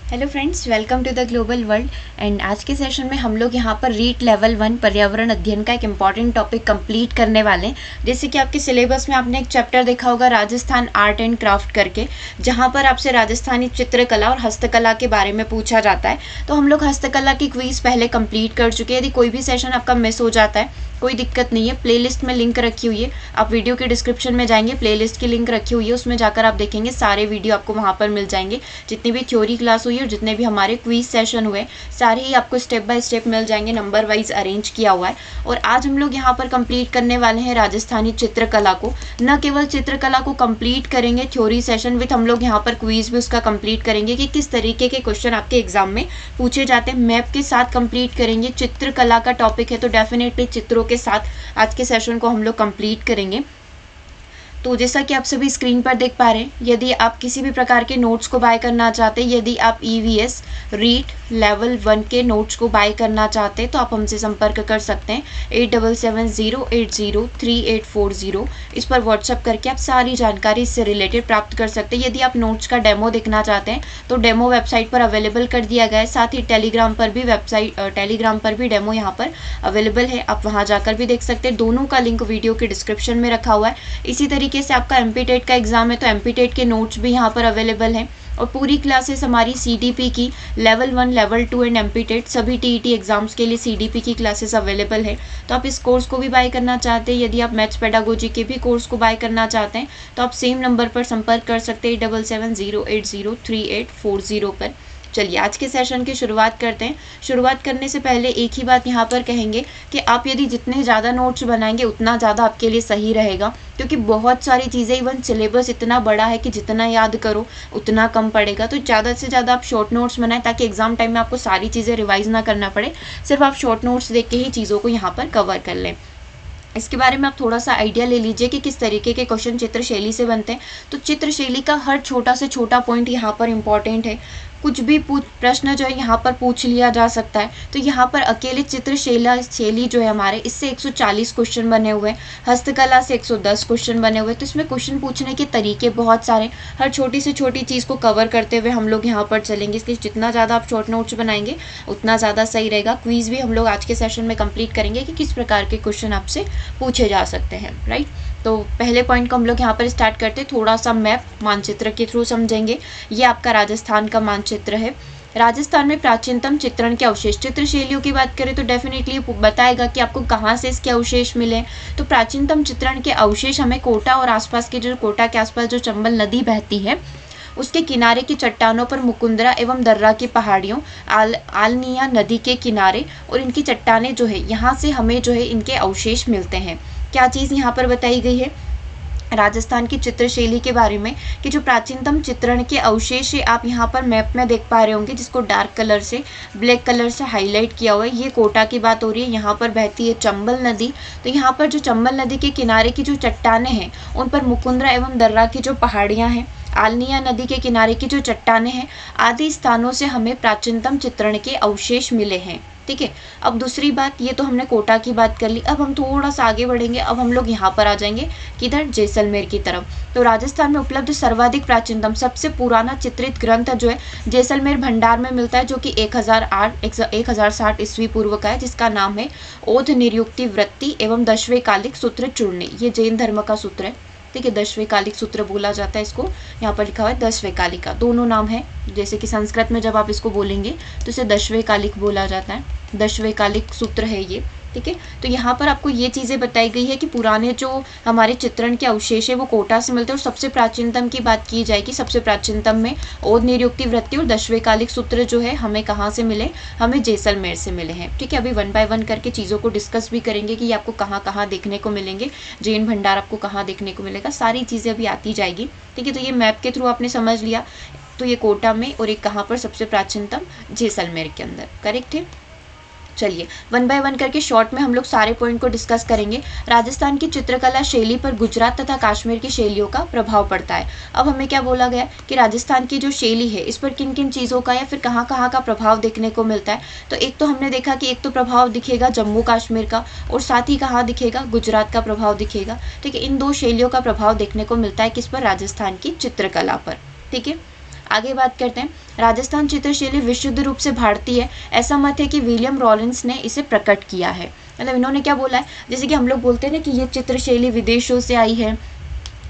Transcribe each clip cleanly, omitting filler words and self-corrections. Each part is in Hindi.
Hello friends, welcome to the global world. And आज के सेशन में हम लोग यहाँ पर रीट लेवल 1 पर्यावरण अध्ययन का एक इम्पॉर्टेंट टॉपिक कंप्लीट करने वाले हैं। जैसे कि आपके सिलेबस में आपने एक चैप्टर देखा होगा राजस्थान आर्ट एंड क्राफ्ट करके, जहाँ पर आपसे राजस्थानी चित्रकला और हस्तकला के बारे में पूछा जाता है। तो हम लोग हस्तकला की क्विज पहले कंप्लीट कर चुके हैं। यदि कोई भी सेशन आपका मिस हो जाता है कोई दिक्कत नहीं है, प्लेलिस्ट में लिंक रखी हुई है, आप वीडियो के डिस्क्रिप्शन में जाएंगे, प्लेलिस्ट की लिंक रखी हुई है, उसमें जाकर आप देखेंगे सारे वीडियो आपको वहाँ पर मिल जाएंगे। जितनी भी थ्योरी क्लास हुई और जितने भी हमारे क्विज सेशन हुए सारे ही आपको स्टेप बाय स्टेप मिल जाएंगे, नंबर वाइज अरेंज किया हुआ है। और आज हम लोग यहाँ पर कंप्लीट करने वाले हैं राजस्थानी चित्रकला को। न केवल चित्रकला को कंप्लीट करेंगे थ्योरी सेशन विथ, हम लोग यहाँ पर क्विज भी उसका कंप्लीट करेंगे कि किस तरीके के क्वेश्चन आपके एग्जाम में पूछे जाते हैं। मैप के साथ कंप्लीट करेंगे। चित्रकला का टॉपिक है तो डेफिनेटली चित्रों के साथ आज के सेशन को हम लोग कंप्लीट करेंगे। तो जैसा कि आप सभी स्क्रीन पर देख पा रहे हैं, यदि आप किसी भी प्रकार के नोट्स को बाय करना चाहते हैं, यदि आप EVS रीट लेवल 1 के नोट्स को बाय करना चाहते हैं तो आप हमसे संपर्क कर सकते हैं 8770803840। इस पर व्हाट्सएप करके आप सारी जानकारी इससे रिलेटेड प्राप्त कर सकते हैं। यदि आप नोट्स का डेमो देखना चाहते हैं तो डेमो वेबसाइट पर अवेलेबल कर दिया गया है। साथ ही टेलीग्राम पर भी डेमो यहाँ पर अवेलेबल है, आप वहाँ जाकर भी देख सकते हैं। दोनों का लिंक वीडियो के डिस्क्रिप्शन में रखा हुआ है। इसी तरीके से आपका MPTET का एग्जाम है तो MPTET के नोट्स भी यहाँ पर अवेलेबल हैं। और पूरी क्लासेस हमारी CDP की लेवल 1, लेवल 2 एंड MPTET सभी TET एग्जाम्स के लिए CDP की क्लासेस अवेलेबल है। तो आप इस कोर्स को भी बाय करना चाहते हैं, यदि आप मैथ्स पेडागोजी के भी कोर्स को बाय करना चाहते हैं तो आप सेम नंबर पर संपर्क कर सकते हैं 8770803840 पर। चलिए आज के सेशन की शुरुआत करते हैं। शुरुआत करने से पहले एक ही बात यहाँ पर कहेंगे कि आप यदि जितने ज़्यादा नोट्स बनाएंगे उतना ज़्यादा आपके लिए सही रहेगा, क्योंकि बहुत सारी चीज़ें, इवन सिलेबस इतना बड़ा है कि जितना याद करो उतना कम पड़ेगा। तो ज़्यादा से ज़्यादा आप शॉर्ट नोट्स बनाएं ताकि एग्जाम टाइम में आपको सारी चीज़ें रिवाइज ना करना पड़े, सिर्फ आप शॉर्ट नोट्स देख के ही चीज़ों को यहाँ पर कवर कर लें। इसके बारे में आप थोड़ा सा आइडिया ले लीजिए कि किस तरीके के क्वेश्चन चित्रशैली से बनते हैं। तो चित्रशैली का हर छोटा से छोटा पॉइंट यहाँ पर इम्पॉर्टेंट है। कुछ भी प्रश्न जो है यहाँ पर पूछ लिया जा सकता है। तो यहाँ पर अकेले चित्रशैली जो है हमारे, इससे 140 क्वेश्चन बने हुए हैं, हस्तकला से 110 क्वेश्चन बने हुए हैं। तो इसमें क्वेश्चन पूछने के तरीके बहुत सारे, हर छोटी से छोटी चीज़ को कवर करते हुए हम लोग यहाँ पर चलेंगे। इसलिए जितना ज़्यादा आप शॉर्ट नोट्स बनाएंगे उतना ज़्यादा सही रहेगा। क्विज भी हम लोग आज के सेशन में कंप्लीट करेंगे कि किस प्रकार के क्वेश्चन आपसे पूछे जा सकते हैं, राइट। तो पहले पॉइंट को हम लोग यहाँ पर स्टार्ट करते हैं। थोड़ा सा मैप मानचित्र के थ्रू समझेंगे। ये आपका राजस्थान का मानचित्र है। राजस्थान में प्राचीनतम चित्रण के अवशेष, चित्रशैलियों की बात करें तो डेफिनेटली बताएगा कि आपको कहाँ से इसके अवशेष मिले। तो प्राचीनतम चित्रण के अवशेष हमें कोटा और आसपास के, जो कोटा के आसपास जो चंबल नदी बहती है उसके किनारे की चट्टानों पर, मुकुंदरा एवं दर्रा की पहाड़ियों, आलनिया नदी के किनारे और इनकी चट्टानें जो है, यहाँ से हमें जो है इनके अवशेष मिलते हैं। क्या चीज़ यहाँ पर बताई गई है राजस्थान की चित्रशैली के बारे में कि जो प्राचीनतम चित्रण के अवशेष है, आप यहाँ पर मैप में देख पा रहे होंगे, जिसको डार्क कलर से, ब्लैक कलर से हाईलाइट किया हुआ है। ये कोटा की बात हो रही है। यहाँ पर बहती है चंबल नदी। तो यहाँ पर जो चंबल नदी के किनारे की जो चट्टानें हैं उन पर मुकुंदरा एवं दर्रा की जो पहाड़ियाँ हैं, आलनिया नदी के किनारे की जो चट्टानें हैं, आदि स्थानों से हमें प्राचीनतम चित्रण के अवशेष मिले हैं। ठीक है। अब दूसरी बात, ये तो हमने कोटा की बात कर ली। अब हम थोड़ा सा आगे बढ़ेंगे। अब हम लोग यहाँ पर आ जाएंगे किधर, जैसलमेर की तरफ। तो राजस्थान में उपलब्ध सर्वाधिक प्राचीनतम, सबसे पुराना चित्रित ग्रंथ जो है जैसलमेर भंडार में मिलता है, जो कि 1060 ईस्वी पूर्व का है, जिसका नाम है ओध निरुक्ति वृत्ति एवं 10वें कालिक सूत्र चूर्णी। ये जैन धर्म का सूत्र है। ठीक है, 10वें कालिक सूत्र बोला जाता है इसको। यहाँ पर लिखा हुआ है 10वें कालिका, दोनों नाम है। जैसे कि संस्कृत में जब आप इसको बोलेंगे तो इसे 10वें कालिक बोला जाता है, 10वें कालिक सूत्र है ये। ठीक है। तो यहाँ पर आपको ये चीज़ें बताई गई है कि पुराने जो हमारे चित्रण के अवशेष है वो कोटा से मिलते हैं। और सबसे प्राचीनतम की बात की जाएगी, सबसे प्राचीनतम में ओध निरुक्ति वृत्ति और 10वें कालिक सूत्र जो है हमें कहाँ से मिले, हमें जैसलमेर से मिले हैं। ठीक है। अभी 1 बाय 1 करके चीज़ों को डिस्कस भी करेंगे कि आपको कहाँ कहाँ देखने को मिलेंगे, जैन भंडार आपको कहाँ देखने को मिलेगा, सारी चीज़ें अभी आती जाएगी। ठीक है। तो ये मैप के थ्रू आपने समझ लिया। तो ये कोटा में और एक कहाँ पर सबसे प्राचीनतम, जैसलमेर के अंदर। करेक्ट है। चलिए 1 बाय 1 करके शॉर्ट में हम लोग सारे पॉइंट को डिस्कस करेंगे। राजस्थान की चित्रकला शैली पर गुजरात तथा कश्मीर की शैलियों का प्रभाव पड़ता है। अब हमें क्या बोला गया कि राजस्थान की जो शैली है इस पर किन किन चीज़ों का या फिर कहाँ कहाँ का प्रभाव देखने को मिलता है। तो एक तो हमने देखा कि एक तो प्रभाव दिखेगा जम्मू कश्मीर का, और साथ ही कहाँ दिखेगा, गुजरात का प्रभाव दिखेगा। ठीक है। इन दो शैलियों का प्रभाव देखने को मिलता है किस पर, राजस्थान की चित्रकला पर। ठीक है। आगे बात करते हैं, राजस्थान चित्रशैली विशुद्ध रूप से भारतीय है, ऐसा मत है कि विलियम लॉरेंस ने इसे प्रकट किया है। मतलब इन्होंने क्या बोला है, जैसे कि हम लोग बोलते हैं ना कि ये चित्रशैली विदेशों से आई है,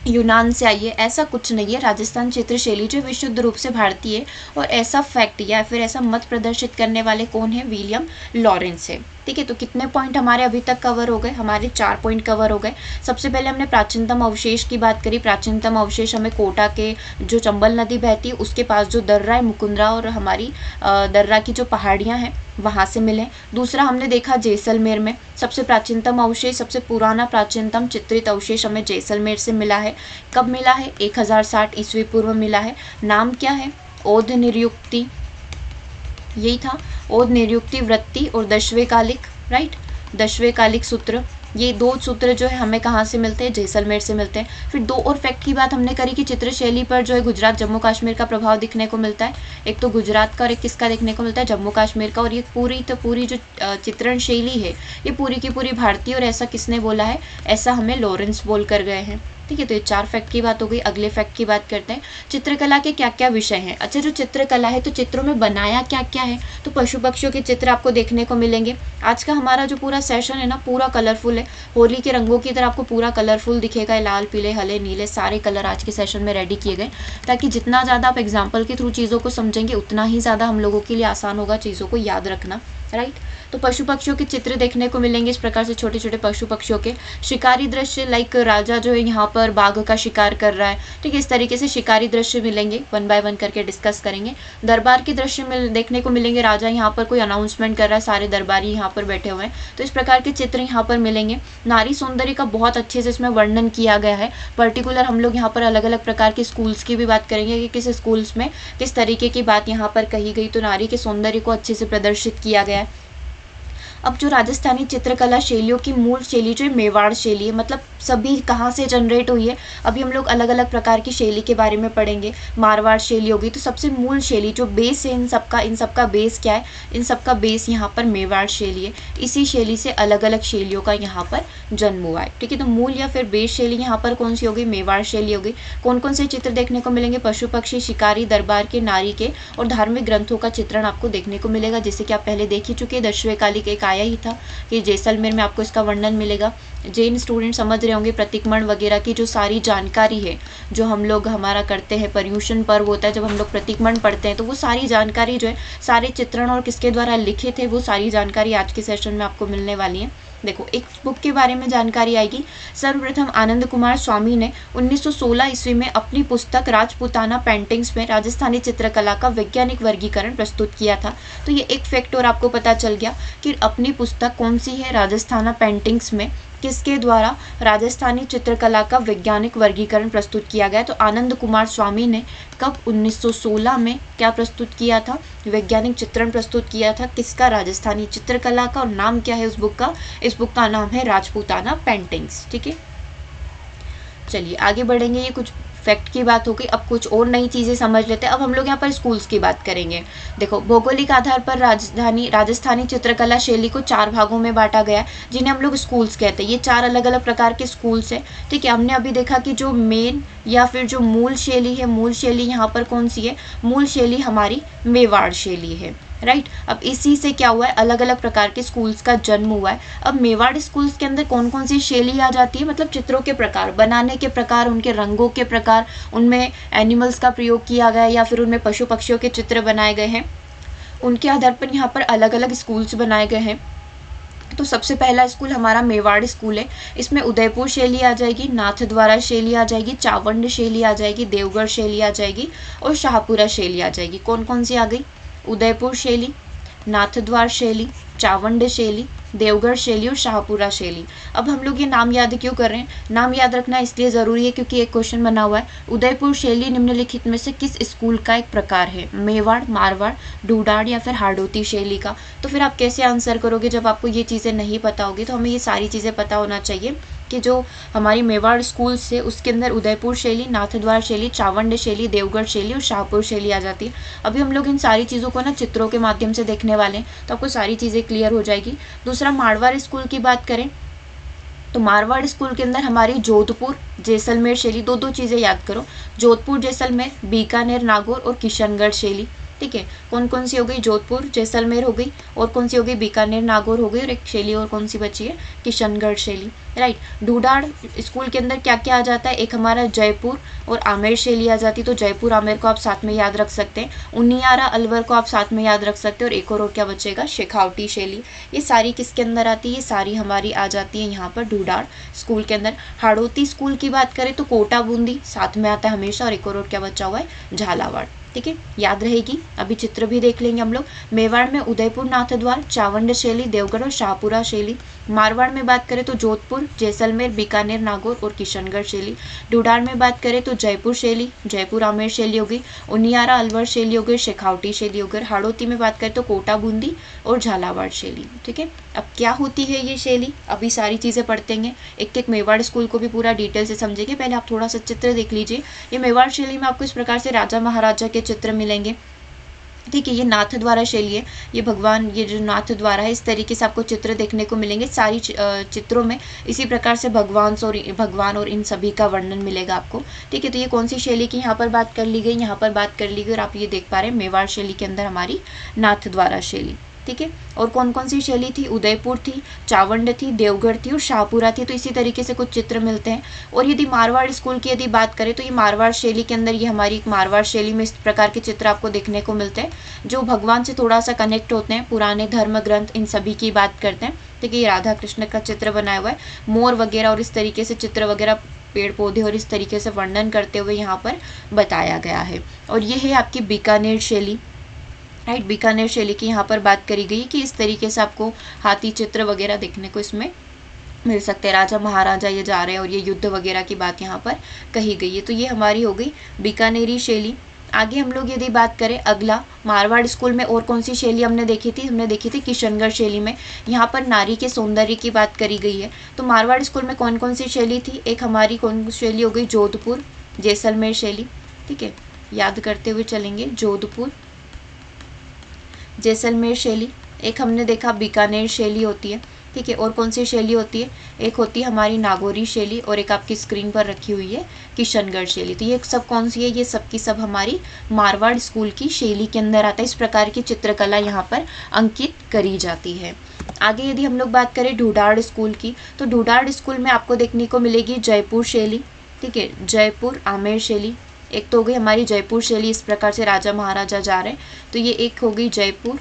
यूनान से आई है, ऐसा कुछ नहीं है। राजस्थान चित्रशैली जो विशुद्ध रूप से भारतीय है, और ऐसा फैक्ट या फिर ऐसा मत प्रदर्शित करने वाले कौन है, विलियम लॉरेंस है। ठीक है, तो कितने पॉइंट हमारे अभी तक कवर हो गए, हमारे 4 पॉइंट कवर हो गए। सबसे पहले हमने प्राचीनतम अवशेष की बात करी। प्राचीनतम अवशेष हमें कोटा के जो चंबल नदी बहती है उसके पास जो दर्रा है, मुकुंदरा और हमारी दर्रा की जो पहाड़ियाँ हैं वहाँ से मिले। दूसरा हमने देखा जैसलमेर में सबसे प्राचीनतम अवशेष, सबसे पुराना प्राचीनतम चित्रित अवशेष हमें जैसलमेर से मिला है। कब मिला है, 1060 ईस्वी पूर्व मिला है। नाम क्या है, ओध निर्युक्ति, यही था, ओध निर्युक्ति वृत्ति और दशवेकालिक, राइट, दशवेकालिक सूत्र। ये 2 सूत्र जो है हमें कहाँ से मिलते हैं, जैसलमेर से मिलते हैं। फिर 2 और फैक्ट की बात हमने करी कि चित्रशैली पर जो है गुजरात जम्मू कश्मीर का प्रभाव दिखने को मिलता है। एक तो गुजरात का और एक किसका देखने को मिलता है, जम्मू कश्मीर का। और ये पूरी जो चित्रण शैली है ये पूरी की पूरी भारतीय, और ऐसा किसने बोला है, ऐसा हमें लॉरेंस बोल कर गए हैं। ठीक है, तो ये 4 फैक्ट की बात हो गई। अगले फैक्ट की बात करते हैं, चित्रकला के क्या क्या विषय हैं। अच्छा, जो चित्रकला है तो चित्रों में बनाया क्या क्या है, तो पशु पक्षियों के चित्र आपको देखने को मिलेंगे। आज का हमारा जो पूरा सेशन है ना, पूरा कलरफुल है, होली के रंगों की तरह आपको पूरा कलरफुल दिखेगा। लाल पीले हरे नीले सारे कलर आज के सेशन में रेडी किए गए, ताकि जितना ज़्यादा आप एग्जाम्पल के थ्रू चीज़ों को समझेंगे उतना ही ज़्यादा हम लोगों के लिए आसान होगा चीज़ों को याद रखना, राइट। तो पशु पक्षियों के चित्र देखने को मिलेंगे इस प्रकार से, छोटे छोटे पशु पक्षियों के। शिकारी दृश्य, लाइक राजा जो है यहाँ पर बाघ का शिकार कर रहा है, ठीक है, इस तरीके से शिकारी दृश्य मिलेंगे। 1 बाय 1 करके डिस्कस करेंगे। दरबार के दृश्य देखने को मिलेंगे, राजा यहाँ पर कोई अनाउंसमेंट कर रहा है, सारे दरबारी यहाँ पर बैठे हुए हैं, तो इस प्रकार के चित्र यहाँ पर मिलेंगे। नारी सौंदर्य का बहुत अच्छे से इसमें वर्णन किया गया है। पर्टिकुलर हम लोग यहाँ पर अलग अलग प्रकार के स्कूल्स की भी बात करेंगे कि किस स्कूल्स में किस तरीके की बात यहाँ पर कही गई, तो नारी के सौंदर्य को अच्छे से प्रदर्शित किया गया है। अब जो राजस्थानी चित्रकला शैलियों की मूल शैली जो है मेवाड़ शैली है, मतलब सभी कहाँ से जनरेट हुई है, अभी हम लोग अलग अलग प्रकार की शैली के बारे में पढ़ेंगे। मारवाड़ शैली होगी, तो सबसे मूल शैली जो बेस है इन सबका बेस क्या है, इन सबका बेस यहाँ पर मेवाड़ शैली है। इसी शैली से अलग अलग शैलियों का यहाँ पर जन्म हुआ है। ठीक है, तो मूल या फिर बेस शैली यहाँ पर कौन सी होगी, मेवाड़ शैली होगी। कौन कौन से चित्र देखने को मिलेंगे, पशु पक्षी, शिकारी, दरबार के, नारी के और धार्मिक ग्रंथों का चित्रण आपको देखने को मिलेगा, जैसे कि आप पहले देख ही चुके। दशवेकालिक एक आया ही था कि जैसलमेर में आपको इसका वर्णन मिलेगा। जैन स्टूडेंट समझ रहे होंगे, प्रतिक्रमण वगैरह की जो सारी जानकारी है जो हम लोग हमारा करते हैं, पर्यूषण पर्व होता है जब हम लोग प्रतिक्रमण पढ़ते हैं, तो वो सारी जानकारी जो है, सारे चित्रण और किसके द्वारा लिखित है, वो सारी जानकारी आज के सेशन में आपको मिलने वाली है। देखो, एक बुक के बारे में जानकारी आएगी। सर्वप्रथम आनंद कुमार स्वामी ने 1916 ईस्वी में अपनी पुस्तक राजपूताना पेंटिंग्स में राजस्थानी चित्रकला का वैज्ञानिक वर्गीकरण प्रस्तुत किया था। तो ये एक फैक्ट और आपको पता चल गया कि अपनी पुस्तक कौन सी है, राजस्थाना पेंटिंग्स में किसके द्वारा राजस्थानी चित्रकला का वैज्ञानिक वर्गीकरण प्रस्तुत किया गया। तो आनंद कुमार स्वामी ने कब, 1916 में क्या प्रस्तुत किया था, वैज्ञानिक चित्रण प्रस्तुत किया था, किसका, राजस्थानी चित्रकला का। और नाम क्या है उस बुक का, इस बुक का नाम है राजपूताना पेंटिंग्स। ठीक है, चलिए आगे बढ़ेंगे। ये कुछ फैक्ट की बात हो गई। अब कुछ और नई चीज़ें समझ लेते हैं। अब हम लोग यहाँ पर स्कूल्स की बात करेंगे। देखो, भौगोलिक आधार पर राजस्थानी चित्रकला शैली को 4 भागों में बांटा गया है, जिन्हें हम लोग स्कूल्स कहते हैं। ये 4 अलग अलग प्रकार के स्कूल्स हैं। ठीक है, हमने अभी देखा कि जो मेन या फिर जो मूल शैली है, मूल शैली यहाँ पर कौन सी है, मूल शैली हमारी मेवाड़ शैली है, राइट। अब इसी से क्या हुआ है, अलग अलग प्रकार के स्कूल्स का जन्म हुआ है। अब मेवाड़ स्कूल्स के अंदर कौन कौन सी शैली आ जाती है, मतलब चित्रों के प्रकार, बनाने के प्रकार, उनके रंगों के प्रकार, उनमें एनिमल्स का प्रयोग किया गया है या फिर उनमें पशु पक्षियों के चित्र बनाए गए हैं, उनके आधार पर यहाँ पर अलग अलग स्कूल्स बनाए गए हैं। तो सबसे पहला स्कूल हमारा मेवाड़ स्कूल है। इसमें उदयपुर शैली आ जाएगी, नाथद्वारा शैली आ जाएगी, चावंड शैली आ जाएगी, देवगढ़ शैली आ जाएगी और शाहपुरा शैली आ जाएगी। कौन कौन सी आ गई, उदयपुर शैली, नाथद्वार शैली, चावंड शैली, देवगढ़ शैली और शाहपुरा शैली। अब हम लोग ये नाम याद क्यों कर रहे हैं, नाम याद रखना इसलिए ज़रूरी है क्योंकि एक क्वेश्चन बना हुआ है, उदयपुर शैली निम्नलिखित में से किस स्कूल का एक प्रकार है, मेवाड़, मारवाड़, डूडाड़ या फिर हाड़ौती शैली का। तो फिर आप कैसे आंसर करोगे जब आपको ये चीज़ें नहीं पता होगी। तो हमें ये सारी चीज़ें पता होना चाहिए कि जो हमारी मेवाड़ स्कूल से उसके अंदर उदयपुर शैली, नाथद्वार शैली, चावंड शैली, देवगढ़ शैली और शाहपुर शैली आ जाती है। अभी हम लोग इन सारी चीज़ों को ना चित्रों के माध्यम से देखने वाले हैं, तो आपको सारी चीज़ें क्लियर हो जाएगी। दूसरा, मारवाड़ स्कूल की बात करें तो मारवाड़ स्कूल के अंदर हमारी जोधपुर जैसलमेर शैली, दो दो चीज़ें याद करो, जोधपुर जैसलमेर, बीकानेर नागौर और किशनगढ़ शैली। ठीक है, कौन कौन सी हो गई? जोधपुर जैसलमेर हो गई, और कौन सी हो गई? बीकानेर नागौर हो गई, और एक शैली और कौन सी बची है? किशनगढ़ शैली। राइट। ढूढ़ाड़ स्कूल के अंदर क्या क्या आ जाता है? एक हमारा जयपुर और आमेर शैली आ जाती है, तो जयपुर आमेर को आप साथ में याद रख सकते हैं। उनियारा अलवर को आप साथ में याद रख सकते हैं, और एक और क्या बचेगा? शेखावटी शैली। ये सारी किसके अंदर आती है? ये सारी हमारी आ जाती है यहाँ पर ढूढ़ाड़ स्कूल के अंदर। हाड़ौती स्कूल की बात करें तो कोटा बूंदी साथ में आता है हमेशा, और एक और क्या बचा हुआ है? झालावाड़। ठीक है, याद रहेगी। अभी चित्र भी देख लेंगे हम लोग। मेवाड़ में उदयपुर नाथद्वार, चावंड शैली, देवगढ़ और शाहपुरा शैली। मारवाड़ में बात करें तो जोधपुर, जैसलमेर, बीकानेर नागौर और किशनगढ़ शैली। ढूढ़ाड़ में बात करें तो जयपुर शैली, जयपुर आमेर शैली होगी, उनियारा अलवर शैली हो गई, शेखावटी शैली हो गई। हाड़ौती में बात करें तो कोटा बूंदी और झालावाड़ शैली। ठीक है, अब क्या होती है ये शैली? अभी सारी चीज़ें पढ़ते हैं, एक एक मेवाड़ स्कूल को भी पूरा डिटेल से समझेंगे। पहले आप थोड़ा सा चित्र देख लीजिए। ये मेवाड़ शैली में आपको इस प्रकार से राजा महाराजा के चित्र मिलेंगे। ठीक है, ये नाथ द्वारा शैली है, ये भगवान, ये जो नाथ द्वारा है, इस तरीके से आपको चित्र देखने को मिलेंगे। सारी चित्रों में इसी प्रकार से भगवान और इन सभी का वर्णन मिलेगा आपको। ठीक है, तो ये कौन सी शैली की यहाँ पर बात कर ली गई? यहाँ पर बात कर ली गई, और आप ये देख पा रहे हैं मेवाड़ शैली के अंदर हमारी नाथ द्वारा शैली। ठीक है, और कौन कौन सी शैली थी? उदयपुर थी, चावंड थी, देवगढ़ थी और शाहपुरा थी। तो इसी तरीके से कुछ चित्र मिलते हैं। और यदि मारवाड़ स्कूल की यदि बात करें तो ये मारवाड़ शैली के अंदर, ये हमारी मारवाड़ शैली में इस प्रकार के चित्र आपको देखने को मिलते हैं, जो भगवान से थोड़ा सा कनेक्ट होते हैं, पुराने धर्म ग्रंथ इन सभी की बात करते हैं। ठीक है, ये राधा कृष्ण का चित्र बनाया हुआ है, मोर वगैरह और इस तरीके से चित्र वगैरह, पेड़ पौधे और इस तरीके से वर्णन करते हुए यहाँ पर बताया गया है। और ये है आपकी बीकानेर शैली। राइट, बीकानेर शैली की यहाँ पर बात करी गई कि इस तरीके से आपको हाथी चित्र वगैरह देखने को इसमें मिल सकते हैं। राजा महाराजा ये जा रहे हैं और ये युद्ध वगैरह की बात यहाँ पर कही गई है। तो ये हमारी हो गई बीकानेरी शैली। आगे हम लोग यदि बात करें, अगला मारवाड़ स्कूल में और कौन सी शैली हमने देखी थी? हमने देखी थी किशनगढ़ शैली में। यहाँ पर नारी के सौंदर्य की बात करी गई है। तो मारवाड़ स्कूल में कौन कौन सी शैली थी? एक हमारी कौन शैली हो गई? जोधपुर जैसलमेर शैली। ठीक है, याद करते हुए चलेंगे, जोधपुर जैसलमेर शैली। एक हमने देखा बीकानेर शैली होती है। ठीक है, और कौन सी शैली होती है? एक होती है हमारी नागौरी शैली, और एक आपकी स्क्रीन पर रखी हुई है किशनगढ़ शैली। तो ये सब कौन सी है? ये सब की सब हमारी मारवाड़ स्कूल की शैली के अंदर आता है। इस प्रकार की चित्रकला यहाँ पर अंकित करी जाती है। आगे यदि हम लोग बात करें ढूढ़ाड़ स्कूल की, तो ढूढ़ाड़ स्कूल में आपको देखने को मिलेगी जयपुर शैली। ठीक है, जयपुर आमेर शैली। एक तो हो गई हमारी जयपुर शैली, इस प्रकार से राजा महाराजा जा रहे हैं, तो ये एक हो गई जयपुर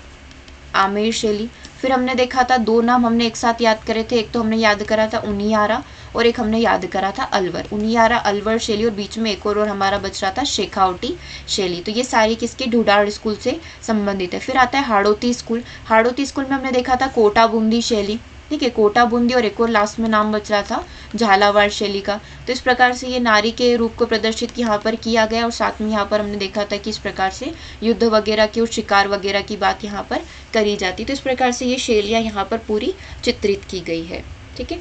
आमेर शैली। फिर हमने देखा था, दो नाम हमने एक साथ याद करे थे, एक तो हमने याद करा था उनियारा और एक हमने याद करा था अलवर। उनियारा अलवर शैली, और बीच में एक और हमारा बच रहा था शेखावटी शैली। तो ये सारी किसके? ढूढ़ाड़ स्कूल से संबंधित है। फिर आता है हाड़ौती स्कूल। हाड़ौती स्कूल में हमने देखा था कोटा बूंदी शैली। ठीक है, कोटा बूंदी, और एक और लास्ट में नाम बच रहा था झालावाड़ शैली का। तो इस प्रकार से ये नारी के रूप को प्रदर्शित यहाँ पर किया गया, और साथ में यहाँ पर हमने देखा था कि इस प्रकार से युद्ध वगैरह की और शिकार वगैरह की बात यहाँ पर करी जाती। तो इस प्रकार से ये शैलियाँ यहाँ पर पूरी चित्रित की गई है। ठीक है,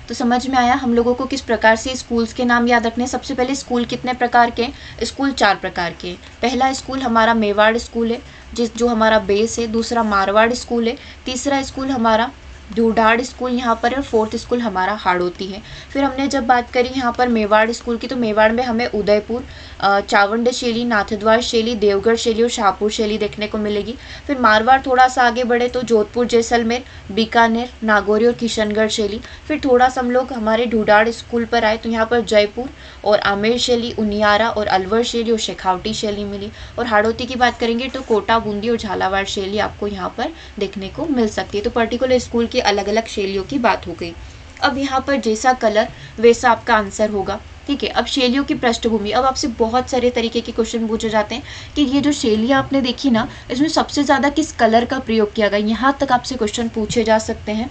तो समझ में आया हम लोगों को किस प्रकार से स्कूल्स के नाम याद रखने। सबसे पहले स्कूल कितने प्रकार के? स्कूल 4 प्रकार के। पहला स्कूल हमारा मेवाड़ स्कूल है, जो हमारा बेस है। दूसरा मारवाड़ स्कूल है। तीसरा स्कूल हमारा ढूढ़ाड़ स्कूल यहाँ पर है, और फोर्थ स्कूल हमारा हाड़ौती है। फिर हमने जब बात करी यहाँ पर मेवाड़ स्कूल की, तो मेवाड़ में हमें उदयपुर, चावंड शैली, नाथद्वार शैली, देवगढ़ शैली और शाहपुर शैली देखने को मिलेगी। फिर मारवाड़ थोड़ा सा आगे बढ़े तो जोधपुर जैसलमेर, बीकानेर, नागौरी और किशनगढ़ शैली। फिर थोड़ा सा हम लोग हमारे ढूढ़ाड़ स्कूल पर आए तो यहाँ पर जयपुर और आमेर शैली, उनियारा और अलवर शैली और शेखावटी शैली मिली। और हाड़ौती की बात करेंगे तो कोटा बूंदी और झालावाड़ शैली आपको यहाँ पर देखने को मिल सकती है। तो पर्टिकुलर स्कूल की अलग अलग शैलियों की बात हो गई। अब यहाँ पर जैसा कलर वैसा आपका आंसर होगा। ठीक है, अब शैलियों की पृष्ठभूमि। अब आपसे बहुत सारे तरीके के क्वेश्चन पूछे जाते हैं कि ये जो शैलियाँ आपने देखी ना, इसमें सबसे ज़्यादा किस कलर का प्रयोग किया गया, यहाँ तक आपसे क्वेश्चन पूछे जा सकते हैं।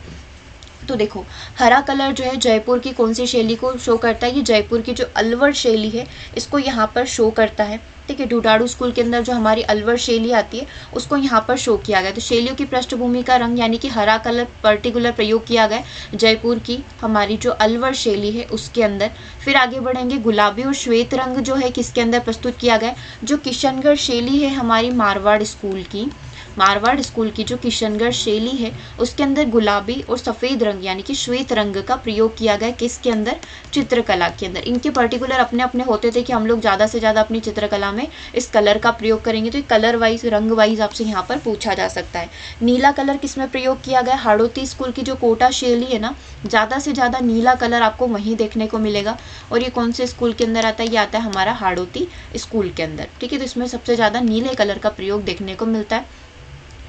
तो देखो, हरा कलर जो है जयपुर की कौन सी शैली को शो करता है? ये जयपुर की जो अलवर शैली है इसको यहाँ पर शो करता है। ठीक है, ढूढ़ाड़ू स्कूल के अंदर जो हमारी अलवर शैली आती है उसको यहाँ पर शो किया गया। तो शैलियों की पृष्ठभूमि का रंग यानी कि हरा कलर पर्टिकुलर प्रयोग किया गया जयपुर की हमारी जो अलवर शैली है उसके अंदर। फिर आगे बढ़ेंगे, गुलाबी और श्वेत रंग जो है किसके अंदर प्रस्तुत किया गया? जो किशनगढ़ शैली है हमारी मारवाड़ स्कूल की, मारवाड़ स्कूल की जो किशनगढ़ शैली है उसके अंदर गुलाबी और सफ़ेद रंग यानी कि श्वेत रंग का प्रयोग किया गया। किसके अंदर? चित्रकला के अंदर। इनके पर्टिकुलर अपने अपने होते थे कि हम लोग ज़्यादा से ज़्यादा अपनी चित्रकला में इस कलर का प्रयोग करेंगे, तो कलर वाइज रंग वाइज आपसे यहाँ पर पूछा जा सकता है। नीला कलर किसमें प्रयोग किया गया? हाड़ौती स्कूल की जो कोटा शैली है ना, ज़्यादा से ज़्यादा नीला कलर आपको वहीं देखने को मिलेगा। और ये कौन से स्कूल के अंदर आता है? ये आता है हमारा हाड़ौती स्कूल के अंदर। ठीक है, तो इसमें सबसे ज़्यादा नीले कलर का प्रयोग देखने को मिलता है।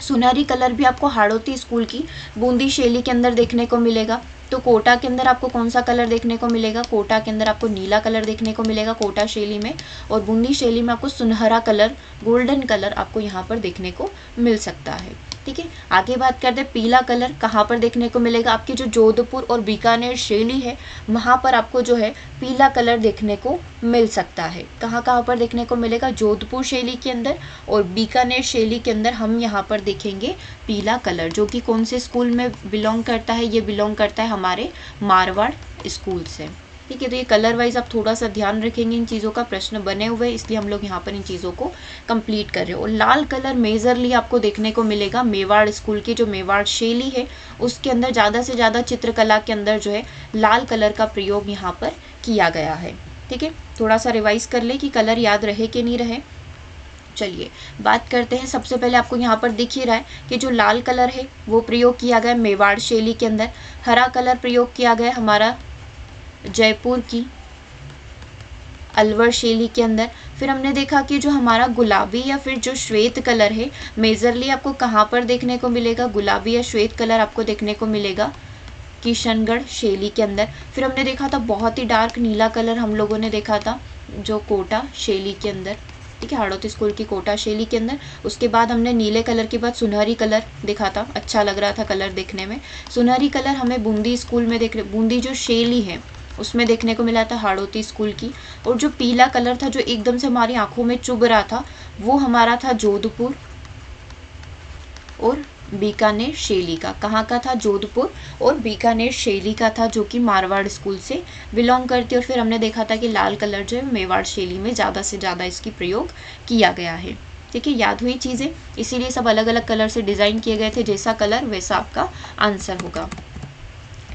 सुनहरी कलर भी आपको हाड़ौती स्कूल की बूंदी शैली के अंदर देखने को मिलेगा। तो कोटा के अंदर आपको कौन सा कलर देखने को मिलेगा? कोटा के अंदर आपको नीला कलर देखने को मिलेगा कोटा शैली में, और बूंदी शैली में आपको सुनहरा कलर, गोल्डन कलर आपको यहाँ पर देखने को मिल सकता है। ठीक है, आगे बात करते हैं पीला कलर कहाँ पर देखने को मिलेगा? आपकी जो जोधपुर और बीकानेर शैली है वहाँ पर आपको जो है पीला कलर देखने को मिल सकता है। कहाँ कहाँ पर देखने को मिलेगा? जोधपुर शैली के अंदर और बीकानेर शैली के अंदर हम यहाँ पर देखेंगे पीला कलर, जो कि कौन से स्कूल में बिलोंग करता है? ये बिलोंग करता है हमारे मारवाड़ स्कूल से। ठीक है, तो ये कलर वाइज आप थोड़ा सा ध्यान रखेंगे, इन चीज़ों का प्रश्न बने हुए, इसलिए हम लोग यहाँ पर इन चीज़ों को कंप्लीट कर रहे हैं। और लाल कलर मेजरली आपको देखने को मिलेगा मेवाड़ स्कूल की जो मेवाड़ शैली है उसके अंदर ज़्यादा से ज़्यादा चित्रकला के अंदर जो है लाल कलर का प्रयोग यहाँ पर किया गया है। ठीक है, थोड़ा सा रिवाइज कर ले कि कलर याद रहे कि नहीं रहे। चलिए बात करते हैं। सबसे पहले आपको यहाँ पर दिख ही रहा है कि जो लाल कलर है वो प्रयोग किया गया मेवाड़ शैली के अंदर। हरा कलर प्रयोग किया गया हमारा जयपुर की अलवर शैली के अंदर। फिर हमने देखा कि जो हमारा गुलाबी या फिर जो श्वेत कलर है मेजरली आपको कहाँ पर देखने को मिलेगा? गुलाबी या श्वेत कलर आपको देखने को मिलेगा किशनगढ़ शैली के अंदर। फिर हमने देखा था बहुत ही डार्क नीला कलर हम लोगों ने देखा था जो कोटा शैली के अंदर। ठीक है, हाड़ौती स्कूल की कोटा शैली के अंदर। उसके बाद हमने नीले कलर के बाद सुनहरी कलर देखा था, अच्छा लग रहा था कलर देखने में। सुनहरी कलर हमें बूंदी स्कूल में बूंदी जो शैली है उसमें देखने को मिला था हाड़ौती स्कूल की। और जो पीला कलर था जो एकदम से हमारी आंखों में चुभ रहा था वो हमारा था जोधपुर और बीकानेर शैली का। कहाँ का था? जोधपुर और बीकानेर शैली का था, जो कि मारवाड़ स्कूल से बिलोंग करती है। और फिर हमने देखा था कि लाल कलर जो है मेवाड़ शैली में ज़्यादा से ज़्यादा इसकी प्रयोग किया गया है। ठीक है, याद हुई चीज़ें, इसीलिए सब अलग अलग कलर से डिज़ाइन किए गए थे, जैसा कलर वैसा आपका आंसर होगा।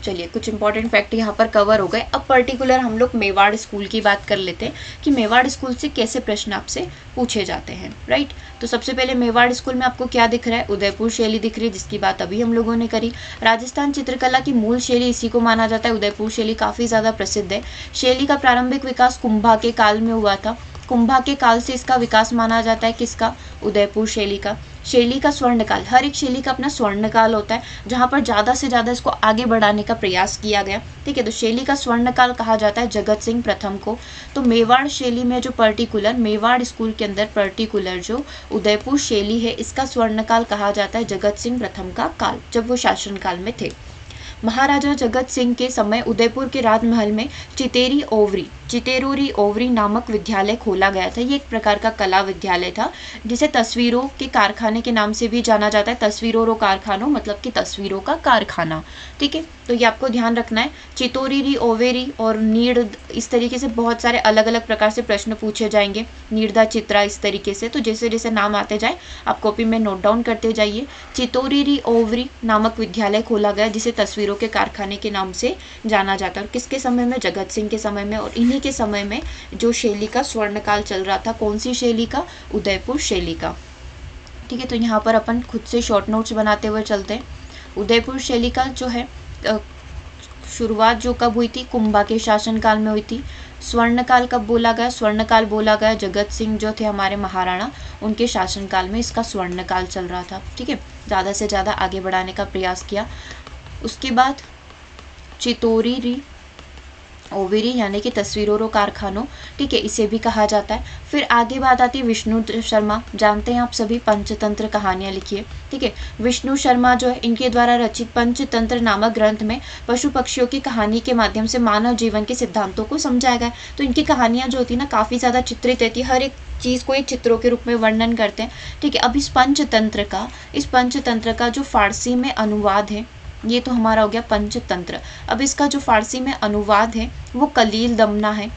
चलिए कुछ इंपॉर्टेंट फैक्ट यहाँ पर कवर हो गए। अब पर्टिकुलर हम लोग मेवाड़ स्कूल की बात कर लेते हैं कि मेवाड़ स्कूल से कैसे प्रश्न आपसे पूछे जाते हैं। राइट, तो सबसे पहले मेवाड़ स्कूल में आपको क्या दिख रहा है? उदयपुर शैली दिख रही है, जिसकी बात अभी हम लोगों ने करी। राजस्थान चित्रकला की मूल शैली इसी को माना जाता है। उदयपुर शैली काफ़ी ज़्यादा प्रसिद्ध है। शैली का प्रारंभिक विकास कुंभा के काल में हुआ था। कुंभा के काल से इसका विकास माना जाता है। किसका? उदयपुर शैली का। शैली का स्वर्णकाल, हर एक शैली का अपना स्वर्णकाल होता है जहाँ पर ज़्यादा से ज़्यादा इसको आगे बढ़ाने का प्रयास किया गया। ठीक है, तो शैली का स्वर्णकाल कहा जाता है जगत सिंह प्रथम को। तो मेवाड़ शैली में जो पर्टिकुलर मेवाड़ स्कूल के अंदर पर्टिकुलर जो उदयपुर शैली है इसका स्वर्णकाल कहा जाता है जगत सिंह प्रथम का काल, जब वो शासनकाल में थे। महाराजा जगत सिंह के समय उदयपुर के राजमहल में चितेरूरी ओवरी नामक विद्यालय खोला गया था। ये एक प्रकार का कला विद्यालय था जिसे तस्वीरों के कारखाने के नाम से भी जाना जाता है। तस्वीरों रो कारखानों मतलब कि तस्वीरों का कारखाना। ठीक है, तो ये आपको ध्यान रखना है। चितोरी ओवेरी और नीड़, इस तरीके से बहुत सारे अलग अलग प्रकार से प्रश्न पूछे जाएंगे। नीड़दा चित्रा, इस तरीके से। तो जैसे जैसे नाम आते जाए आप कॉपी में नोट डाउन करते जाइए। चितोरी ओवरी नामक विद्यालय खोला गया जिसे तस्वीरों के कारखाने के नाम से जाना जाता है। और किसके समय में? जगत सिंह के समय में। और इन्हीं के समय में जो शैली का स्वर्णकाल चल रहा था, कौन सी शैली का? उदयपुर शैली का। ठीक है, तो यहाँ पर अपन खुद से शॉर्ट नोट्स बनाते हुए चलते हैं। उदयपुर शैली का जो है शुरुआत जो कब हुई थी? कुंभा के शासनकाल में हुई थी। स्वर्णकाल कब बोला गया? स्वर्णकाल बोला गया जगत सिंह जो थे हमारे महाराणा, उनके शासनकाल में इसका स्वर्णकाल चल रहा था। ठीक है, ज़्यादा से ज़्यादा आगे बढ़ाने का प्रयास किया। उसके बाद चितोरी ओवेरी यानी कि तस्वीरों रो कारखानों, ठीक है, इसे भी कहा जाता है। फिर आगे बात आती है विष्णु शर्मा, जानते हैं आप सभी, पंचतंत्र कहानियाँ लिखी है। ठीक है, विष्णु शर्मा जो है इनके द्वारा रचित पंचतंत्र नामक ग्रंथ में पशु पक्षियों की कहानी के माध्यम से मानव जीवन के सिद्धांतों को समझाया गया। तो इनकी कहानियाँ जो होती है ना काफ़ी ज़्यादा चित्रित रहती है, हर एक चीज़ को एक चित्रों के रूप में वर्णन करते हैं। ठीक है, अब इस पंचतंत्र का जो फारसी में अनुवाद है, ये तो हमारा हो गया पंचतंत्र। अब इसका जो फारसी में अनुवाद है वो कलील दमना है।